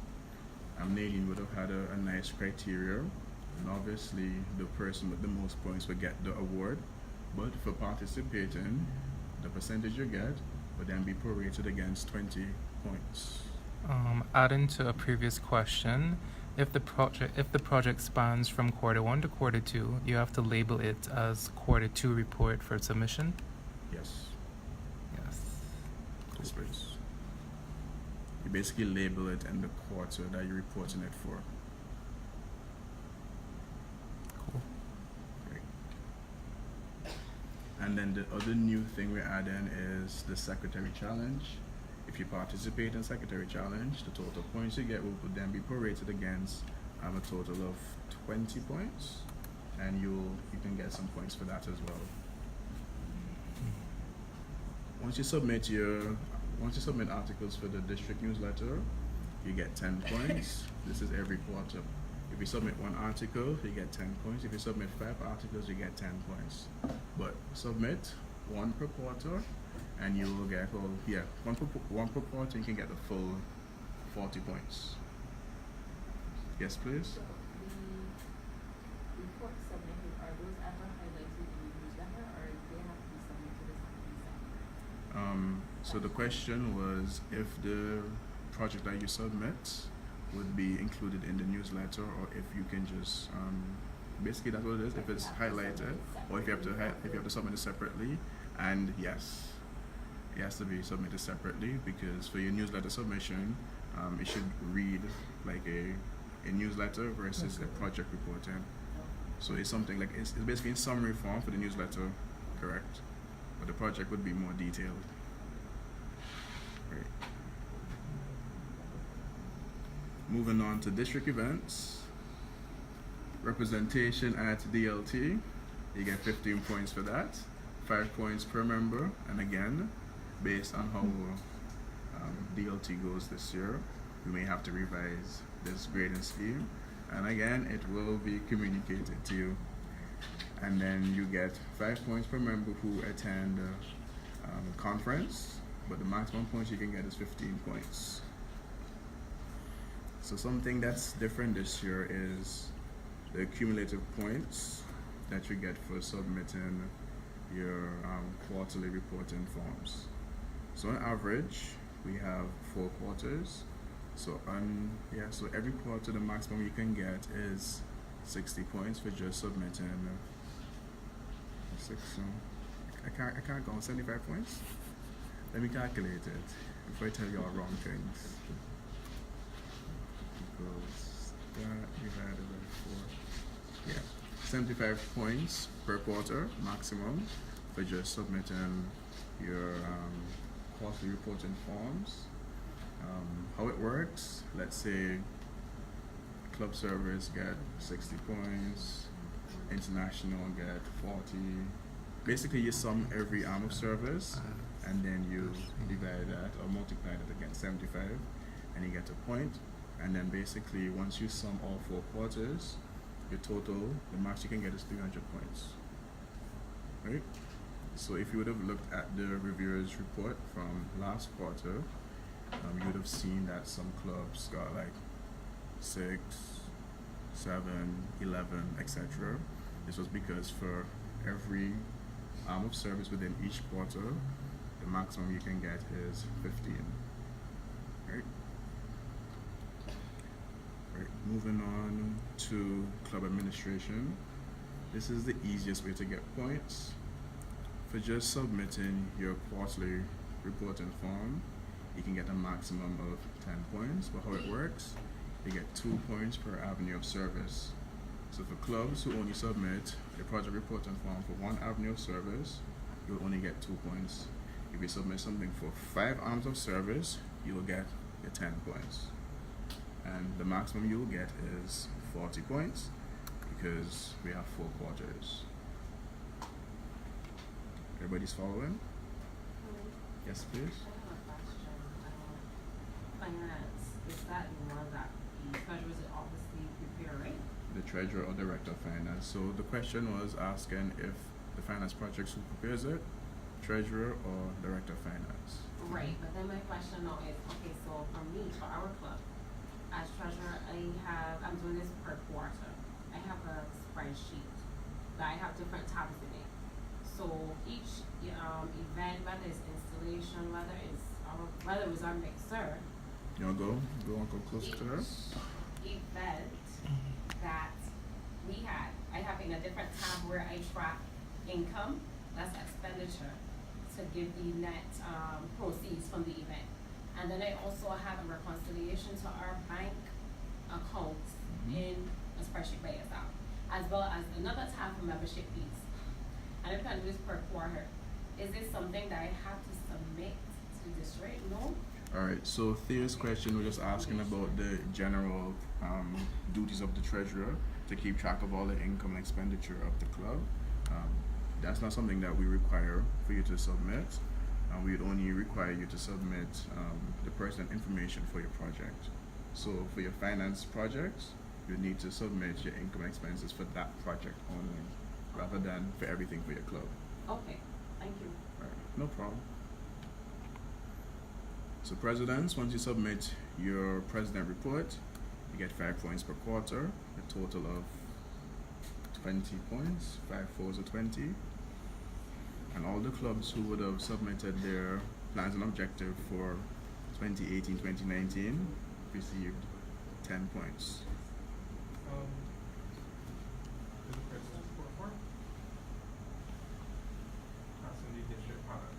Nadine would have had a nice criteria, and obviously the person with the most points would get the award. But for participating, the percentage you get would then be prorated against 20 points. Adding to a previous question, if the project spans from quarter 1 to quarter 2, you have to label it as quarter 2 report for submission. Yes. Yes. Yes, please. You basically label it in the quarter that you're reporting it for. Cool. Great. And then the other new thing we're adding is the Secretary Challenge. If you participate in Secretary Challenge, the total points you get will then be prorated against a total of 20 points, and you can get some points for that as well. Once you submit articles for the district newsletter, you get 10 points. This is every quarter. If you submit 1 article, you get 10 points. If you submit 5 articles, you get 10 points. But submit 1 per quarter, and you will get, one per quarter, you can get the full 40 points. Yes, please? So the reports submitted, are those ever highlighted in the newsletter, or they have to be submitted as something separate? So the question was if the project that you submit would be included in the newsletter, or if you can just basically that's what it is. If it's highlighted, or if you have to submit it separately. And yes, it has to be submitted separately, because for your newsletter submission, it should read like a newsletter versus a project reporting. So it's something like it's basically in summary form for the newsletter, correct? But the project would be more detailed. Great. Moving on to district events. Representation at DLT, you get 15 points for that, 5 points per member, and again, based on how DLT goes this year, we may have to revise this grading scheme, and again, it will be communicated to you. And then you get 5 points per member who attend conference, but the maximum points you can get is 15 points. So something that's different this year is the cumulative points that you get for submitting your quarterly reporting forms. So on average, we have 4 quarters. So so every quarter the maximum you can get is 60 points for just submitting. I can't go on 75 points. Let me calculate it before I tell you all wrong things. Equals that divided by 4. Yeah, 75 points per quarter maximum for just submitting your quarterly reporting forms. How it works, let's say club servers get 60 points, international get 40. Basically you sum every arm of service and then you divide that or multiply it against 75 and you get a point. And then basically once you sum all 4 quarters, your total, the max you can get is 300 points. Right? So if you would have looked at the reviewers report from last quarter, you would have seen that some clubs got like 6, 7, 11, etc. This was because for every arm of service within each quarter, the maximum you can get is 15. Right? Right. Moving on to club administration. This is the easiest way to get points. For just submitting your quarterly reporting form, you can get a maximum of 10 points, but how it works, you get 2 points per avenue of service. So for clubs who only submit a project reporting form for 1 avenue of service, you'll only get 2 points. If you submit something for 5 hours of service, you will get your 10 points. And the maximum you will get is 40 points because we have 4 quarters. Everybody's following? Yes, please. I have a question. Finance, is that one that the treasurer is obviously prepare, right? The treasurer or director of finance. So the question was asking if the finance project who prepares it, treasurer or director of finance. Right, but then my question now is, okay, so for me, for our club, as treasurer, I'm doing this per quarter. I have a spreadsheet that I have different tabs in it. So each event, whether it's installation, whether it was our mixer, You wanna go? Go closer to her. event that we had, I have in a different tab where I track income, that's expenditure, to give the net proceeds from the event. And then I also have a reconciliation to our bank accounts in a spreadsheet by itself, as well as another tab for membership fees. And if I do this per quarter, is this something that I have to submit to the district? No? Alright, so Thea's question was just asking about the general duties of the treasurer to keep track of all the income and expenditure of the club. That's not something that we require for you to submit. We would only require you to submit the personal information for your project. So for your finance projects, you need to submit your income and expenses for that project only, rather than for everything for your club. Okay, thank you. Alright, no problem. So presidents, once you submit your president report, you get 5 points per quarter, a total of 20 points, 5 fours are 20. And all the clubs who would have submitted their plans and objective for 2018-2019 received 10 points. There's a president report for it. That's in the district product.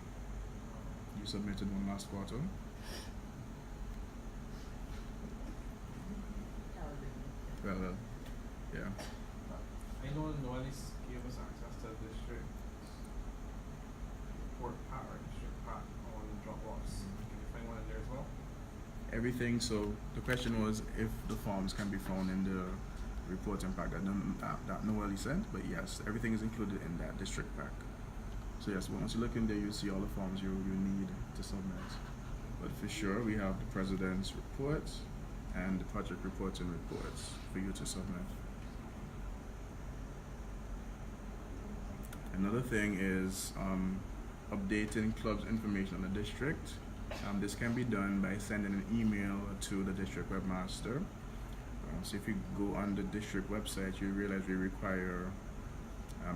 You submitted one last quarter. Well, yeah. I know Noelis gave us access to the district report part or district part on Dropbox. Can you find one in there as well? Everything, so the question was if the forms can be found in the reporting pack that Noelle sent, but yes, everything is included in that district pack. So yes, once you look in there, you see all the forms you need to submit. But for sure, we have the president's reports and the project reports and reports for you to submit. Another thing is updating clubs information on the district. This can be done by sending an email to the district webmaster. So if you go on the district website, you realize we require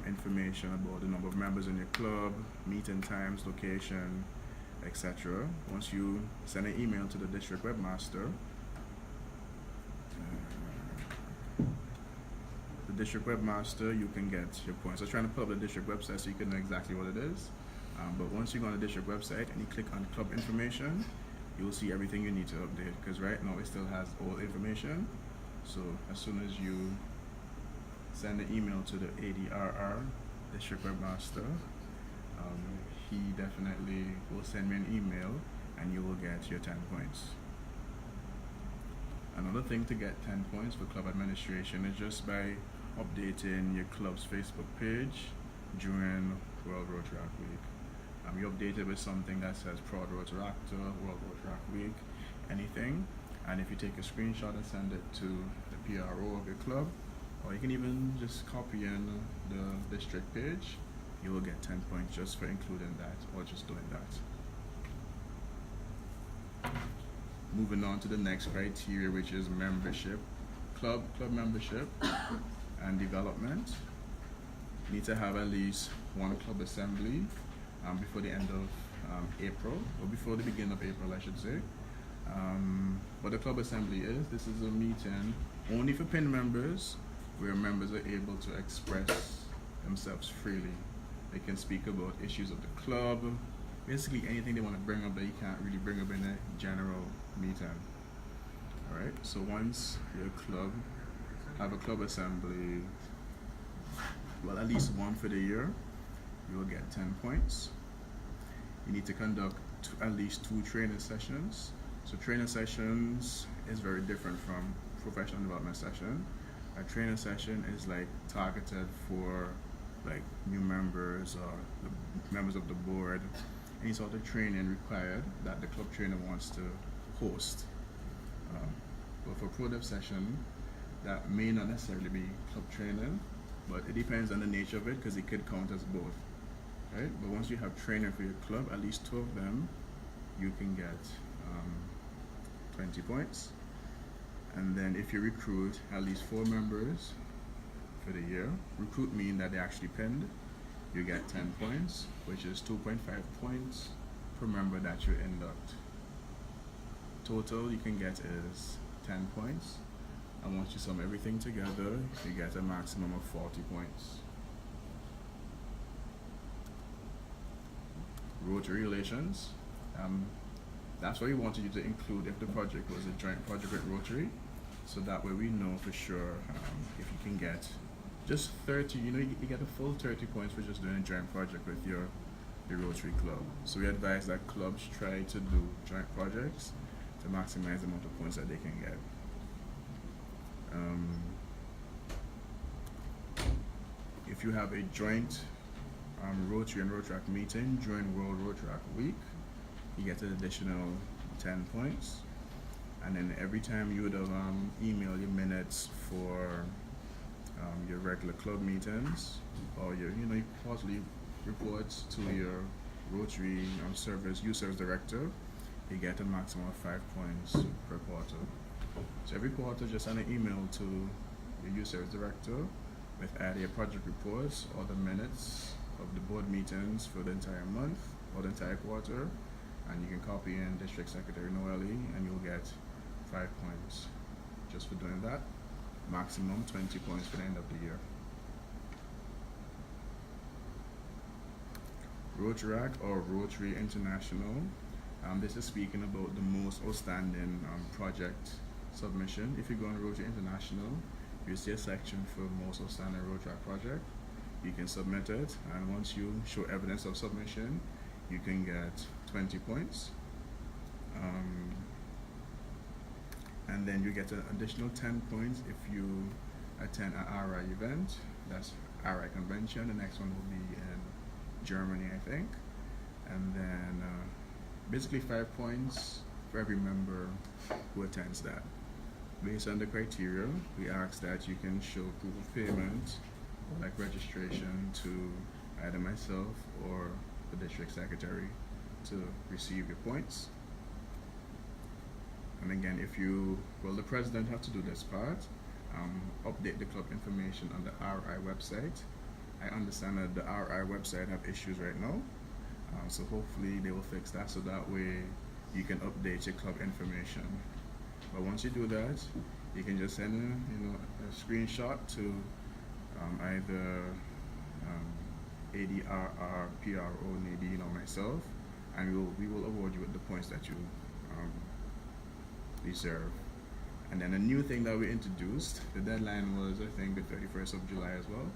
information about the number of members in your club, meeting times, location, etc. Once you send an email to the district webmaster, you can get your points. I was trying to pull up the district website so you can know exactly what it is. But once you go on the district website and you click on club information, you will see everything you need to update, because right now it still has old information. So as soon as you send an email to the ADRR, district webmaster, he definitely will send me an email and you will get your 10 points. Another thing to get 10 points for club administration is just by updating your club's Facebook page during World Rotaract Week. You update it with something that says Proud Rotaractor, World Rotaract Week, anything. And if you take a screenshot and send it to the PRO of your club, or you can even just copy in the district page, you will get 10 points just for including that or just doing that. Moving on to the next criteria, which is membership, club membership and development. You need to have at least one club assembly before the end of April, or before the beginning of April, I should say. What the club assembly is, this is a meeting only for PIN members, where members are able to express themselves freely. They can speak about issues of the club, basically anything they want to bring up that you can't really bring up in a general meeting. Alright, so once your club have a club assembly, well, at least one for the year, you will get 10 points. You need to conduct at least 2 training sessions. So training sessions is very different from professional development session. A training session is like targeted for like new members or the members of the board, any sort of training required that the club trainer wants to host. But for pro dev session, that may not necessarily be club training, but it depends on the nature of it because it could count as both, right? But once you have training for your club, at least 2 of them, you can get 20 points. And then if you recruit at least 4 members for the year, recruit mean that they actually pinned, you get 10 points, which is 2.5 points per member that you induct. Total you can get is 10 points, and once you sum everything together, you get a maximum of 40 points. Rotary relations, that's what we wanted you to include if the project was a joint project with Rotary, so that way we know for sure if you can get just 30, you get a full 30 points for just doing a joint project with the Rotary Club. So we advise that clubs try to do joint projects to maximize the amount of points that they can get. If you have a joint Rotary and Rotaract meeting during World Rotaract Week, you get an additional 10 points. And then every time you would have email your minutes for your regular club meetings or your quarterly reports to your Rotary youth service director, you get a maximum of 5 points per quarter. So every quarter, just send an email to your youth service director with either your project reports or the minutes of the board meetings for the entire month or the entire quarter, and you can copy in District Secretary Noelle, and you'll get 5 points just for doing that. Maximum 20 points for the end of the year. Rotaract or Rotary International. This is speaking about the most outstanding project submission. If you go on Rotary International, you see a section for most outstanding Rotaract project. You can submit it, and once you show evidence of submission, you can get 20 points. And then you get an additional 10 points if you attend an RI event. That's RI convention. The next one will be in Germany, I think. And then basically 5 points for every member who attends that. Based on the criteria, we ask that you can show proof of payment, like registration, to either myself or the district secretary to receive your points. And again, the president has to do this part, update the club information on the RI website. I understand that the RI website have issues right now, so hopefully they will fix that, so that way you can update your club information. But once you do that, you can just send a screenshot to either ADRR, PRO, Nadine, or myself, and we will award you with the points that you deserve. And then a new thing that we introduced, the deadline was I think the 31st of July as well,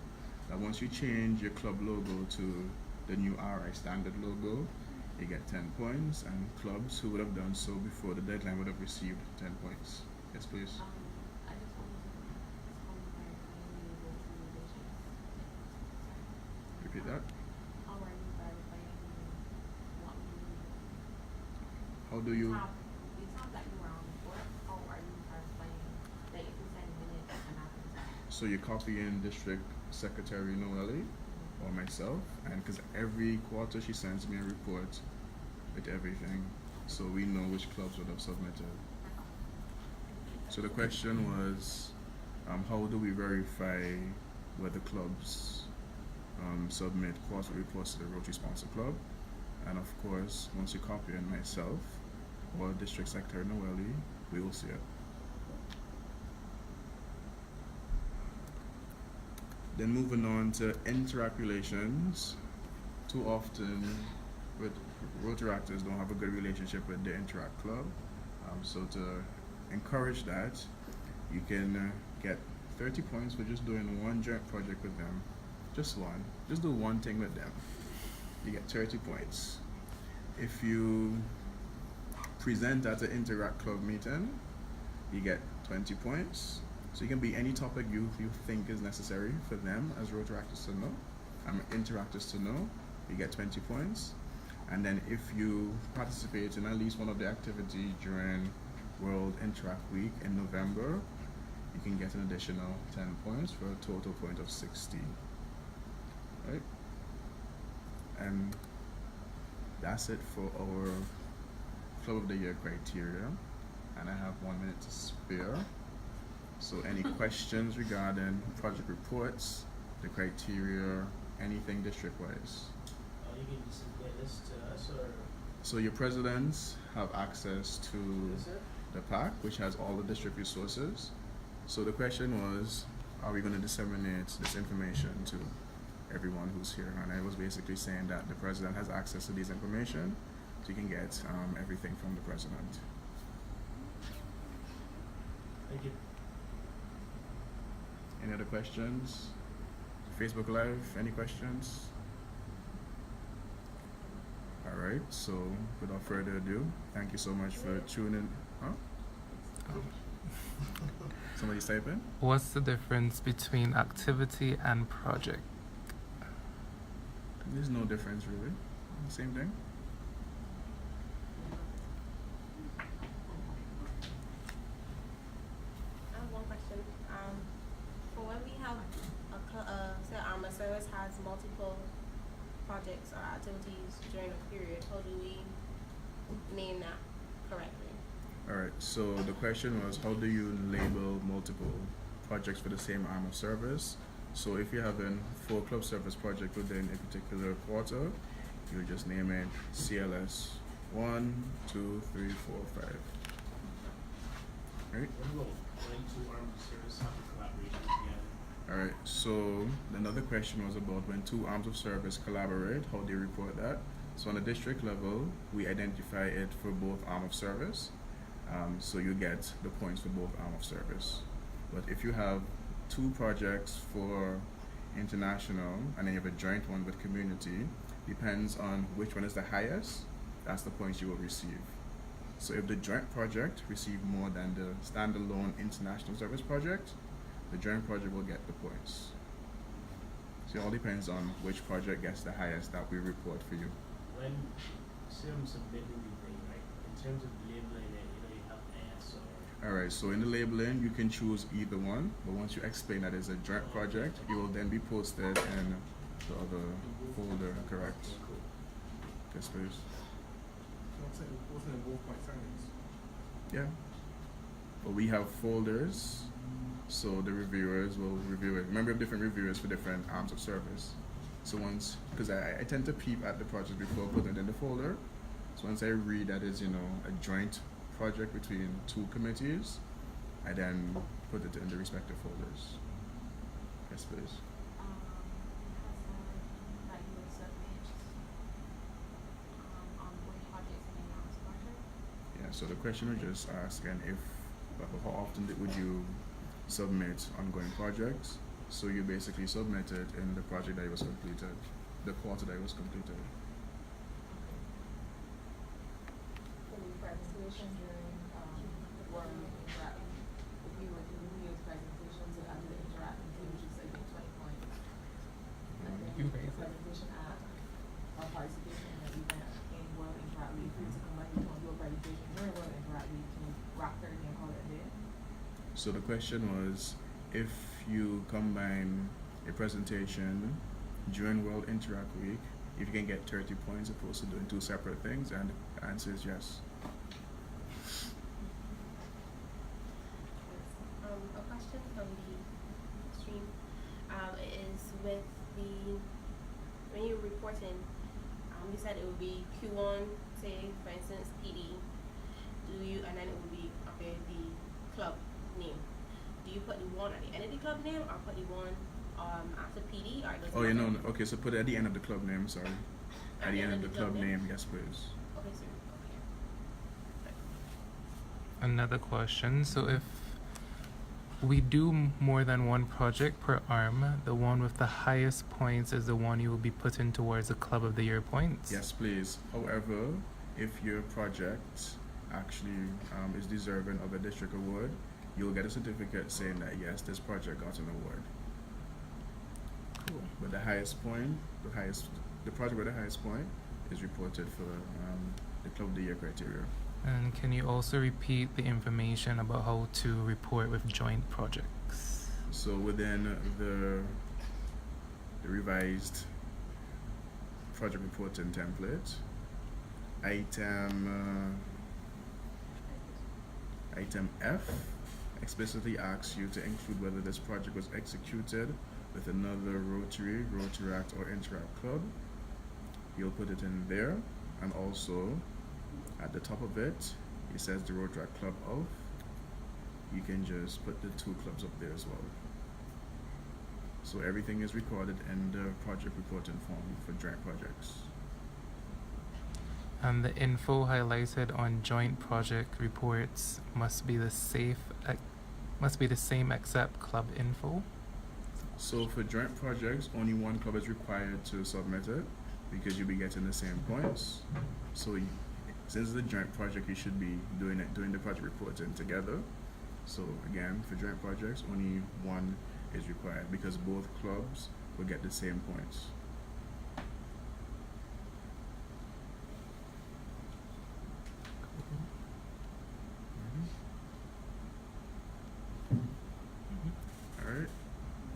that once you change your club logo to the new RI standard logo, you get 10 points, and clubs who would have done so before the deadline would have received 10 points. Yes, please. I just wanted to Repeat that. how are you verifying what How do you? the time that you were on board, how are you verifying that if you send minutes and after? So you copy in District Secretary Noelle or myself, and because every quarter she sends me a report with everything, so we know which clubs would have submitted. So the question was, how do we verify whether clubs submit quarterly reports to the Rotary Sponsor Club? And of course, once you copy in myself or District Secretary Noelle, we will see it. Then moving on to interact relations. Too often, with Rotaractors don't have a good relationship with the Interact Club. So to encourage that, you can get 30 points for just doing one joint project with them. Just one. Just do one thing with them. you get 30 points. If you present at an Interact Club meeting, you get 20 points. So you can be any topic you think is necessary for them as Rotaractors to know, interactors to know, you get 20 points. And then if you participate in at least one of the activities during World Interact Week in November, you can get an additional 10 points for a total point of 60. Right? And that's it for our Club of the Year criteria. And I have 1 minute to spare. So any questions regarding project reports, the criteria, anything district-wise? You can just submit this to us, or? So your presidents have access to Yes, sir. the pack, which has all the district resources. So the question was, are we going to disseminate this information to everyone who's here? And I was basically saying that the president has access to this information, so you can get everything from the president. Thank you. Any other questions? Facebook Live, any questions? All right, so without further ado, thank you so much for tuning. Huh? Somebody's typing? What's the difference between activity and project? There's no difference really. Same thing. I have one question. For when we have say armor service has multiple projects or activities during a period, how do we name that correctly? All right, so the question was, how do you label multiple projects for the same arm of service? So if you're having 4 club service projects within a particular quarter, you just name it CLS 1, 2, 3, 4, 5. Right? When will 2 armed service have a collaboration together? All right, so another question was about when 2 arms of service collaborate, how do you report that? So on a district level, we identify it for both arm of service. So you get the points for both arm of service. But if you have 2 projects for international and then you have a joint one with community, depends on which one is the highest, that's the points you will receive. So if the joint project receives more than the standalone international service project, the joint project will get the points. So it all depends on which project gets the highest that we report for you. When, say I'm submitting the thing, right, in terms of labeling it, you have S or? Alright, so in the labeling, you can choose either one, but once you explain that it's a joint project, it will then be posted in the other folder, correct? Okay, cool. Yes, please. Wasn't it both point seconds? Yeah. But we have folders, so the reviewers will review it. Remember, we have different reviewers for different arms of service. So once, because I tend to peep at the project before putting it in the folder. So once I read that it's, a joint project between 2 committees, I then put it in the respective folders. Yes, please. That you would submit, ongoing projects and announced project? Yeah, so the question was just asking how often would you submit ongoing projects? So you basically submit it in the project that was completed, the quarter that was completed. For the presentation during World Interact, if you were doing your presentations and under the interactive teams, you said 20 points. And then You the raise it. presentation at or participation in an event in World Interact Week, for you to come back, you want to do a presentation during World Interact Week, can you rock 30 and call it a day? So the question was, if you combine a presentation during World Interact Week, if you can get 30 points opposed to doing 2 separate things, and the answer is yes. A question from the stream is with when you're reporting, you said it would be Q1, say for instance PD, and then it would be the club name. Do you put the 1 at the end of the club name or put the 1 after PD, or does it Oh, yeah, matter? no. Okay, so put it at the end of the club name, sorry. At the end of the club name, yes, please. Okay, sir. Okay. Another question. So if We do more than one project per arm. The one with the highest points is the one you will be putting towards the Club of the Year points. Yes, please. However, if your project actually is deserving of a district award, you'll get a certificate saying that yes, this project got an award. Cool. But the project with the highest point is reported for the Club of the Year criteria. And can you also repeat the information about how to report with joint projects? So within the revised project reporting template, item F explicitly asks you to include whether this project was executed with another Rotary, Rotaract, or Interact club. You'll put it in there, and also at the top of it says the Rotaract Club of. You can just put the 2 clubs up there as well. So everything is recorded in the project reporting form for joint projects. And the info highlighted on joint project reports must be the same except club info. So for joint projects, only one club is required to submit it because you'll be getting the same points. So since it's a joint project, you should be doing the project reporting together. So again, for joint projects, only one is required because both clubs will get the same points. All right,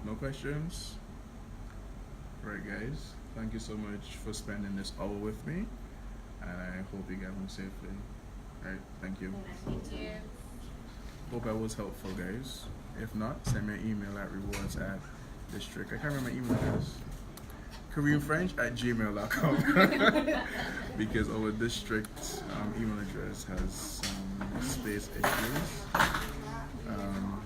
no questions? All right, guys, thank you so much for spending this hour with me, and I hope you get home safely. All right, thank you. Thank you. Hope I was helpful, guys. If not, send me an email at rewards@district. I can't remember my email address. KareemFrench@gmail.com because our district email address has some space issues.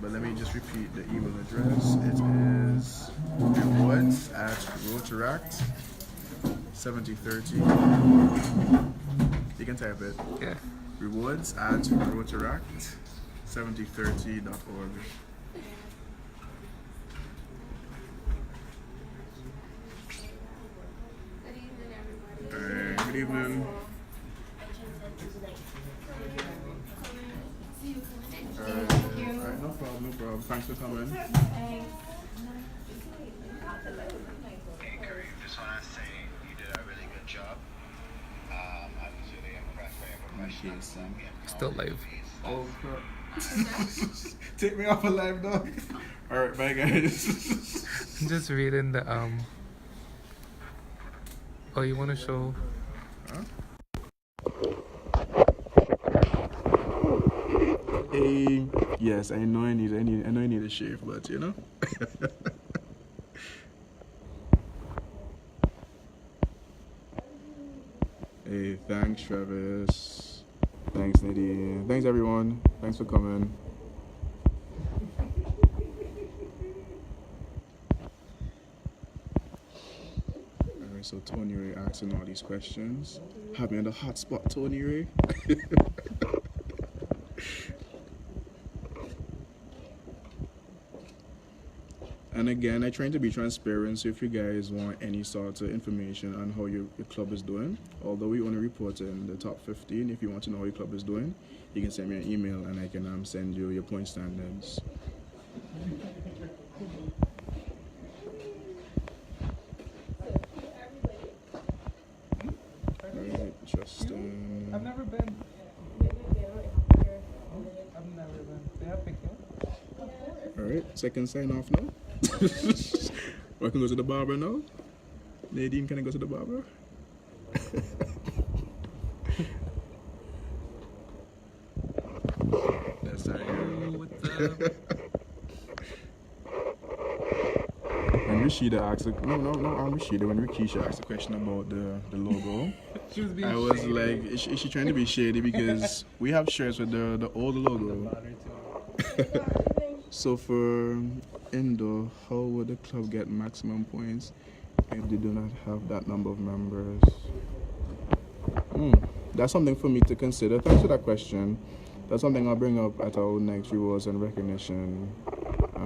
But let me just repeat the email address. It is rewards@Rotaract7030. You can type it. Yeah. Rewards@Rotaract7030.org. Good evening, everybody. Alright, good evening. Alright, no problem. Thanks for coming. Hey, Kareem, just want to say you did a really good job. I was really impressed by your professionalism. Still live. Oh crap. Take me off a live dog. Alright, bye guys. I'm just reading the Oh, you want to show? Huh? Hey, yes, I know I need a shave, but you know. Hey, thanks Travis. Thanks Nadine. Thanks everyone. Thanks for coming. Alright, so Tony Ray asking all these questions. Have me on the hot spot, Tony Ray. And again, I try to be transparent, so if you guys want any sort of information on how your club is doing, although we only report in the top 15, if you want to know how your club is doing, you can send me an email and I can send you your point standards. Alright, Justin. I've never been. They have picture. Alright, second sign off now. I can go to the barber now. Nadine, can I go to the barber? That's how you. What's up? When Rashida asked, I'm Rashida. When Rikisha asked a question about the logo, She was being I was shady. like, is she trying to be shady? Because we have shirts with the old logo. So for indoor, how would the club get maximum points if they do not have that number of members? That's something for me to consider. Thanks for that question. That's something I'll bring up at our next rewards and recognition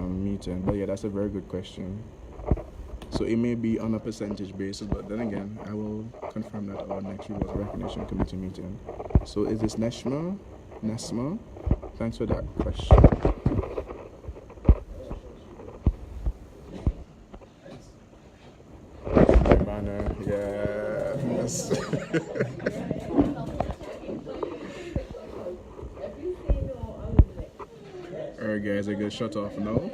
meeting. But yeah, that's a very good question. So it may be on a percentage basis, but then again, I will confirm that at our next Rewards Recognition Committee meeting. So is this Nesma? Thanks for that question. Banner, yes. Alright guys, I get shut off now.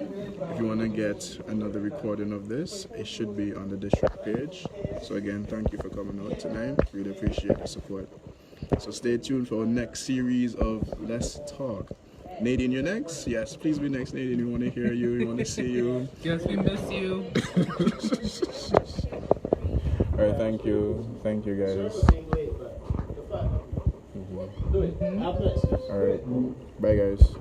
If you want to get another recording of this, it should be on the district page. So again, thank you for coming out tonight. Really appreciate the support. So stay tuned for our next series of Let's Talk. Nadine, you're next? Yes, please be next, Nadine. We want to hear you, we want to see you. Yes, we miss you. Alright, thank you. Thank you guys. Alright, bye guys.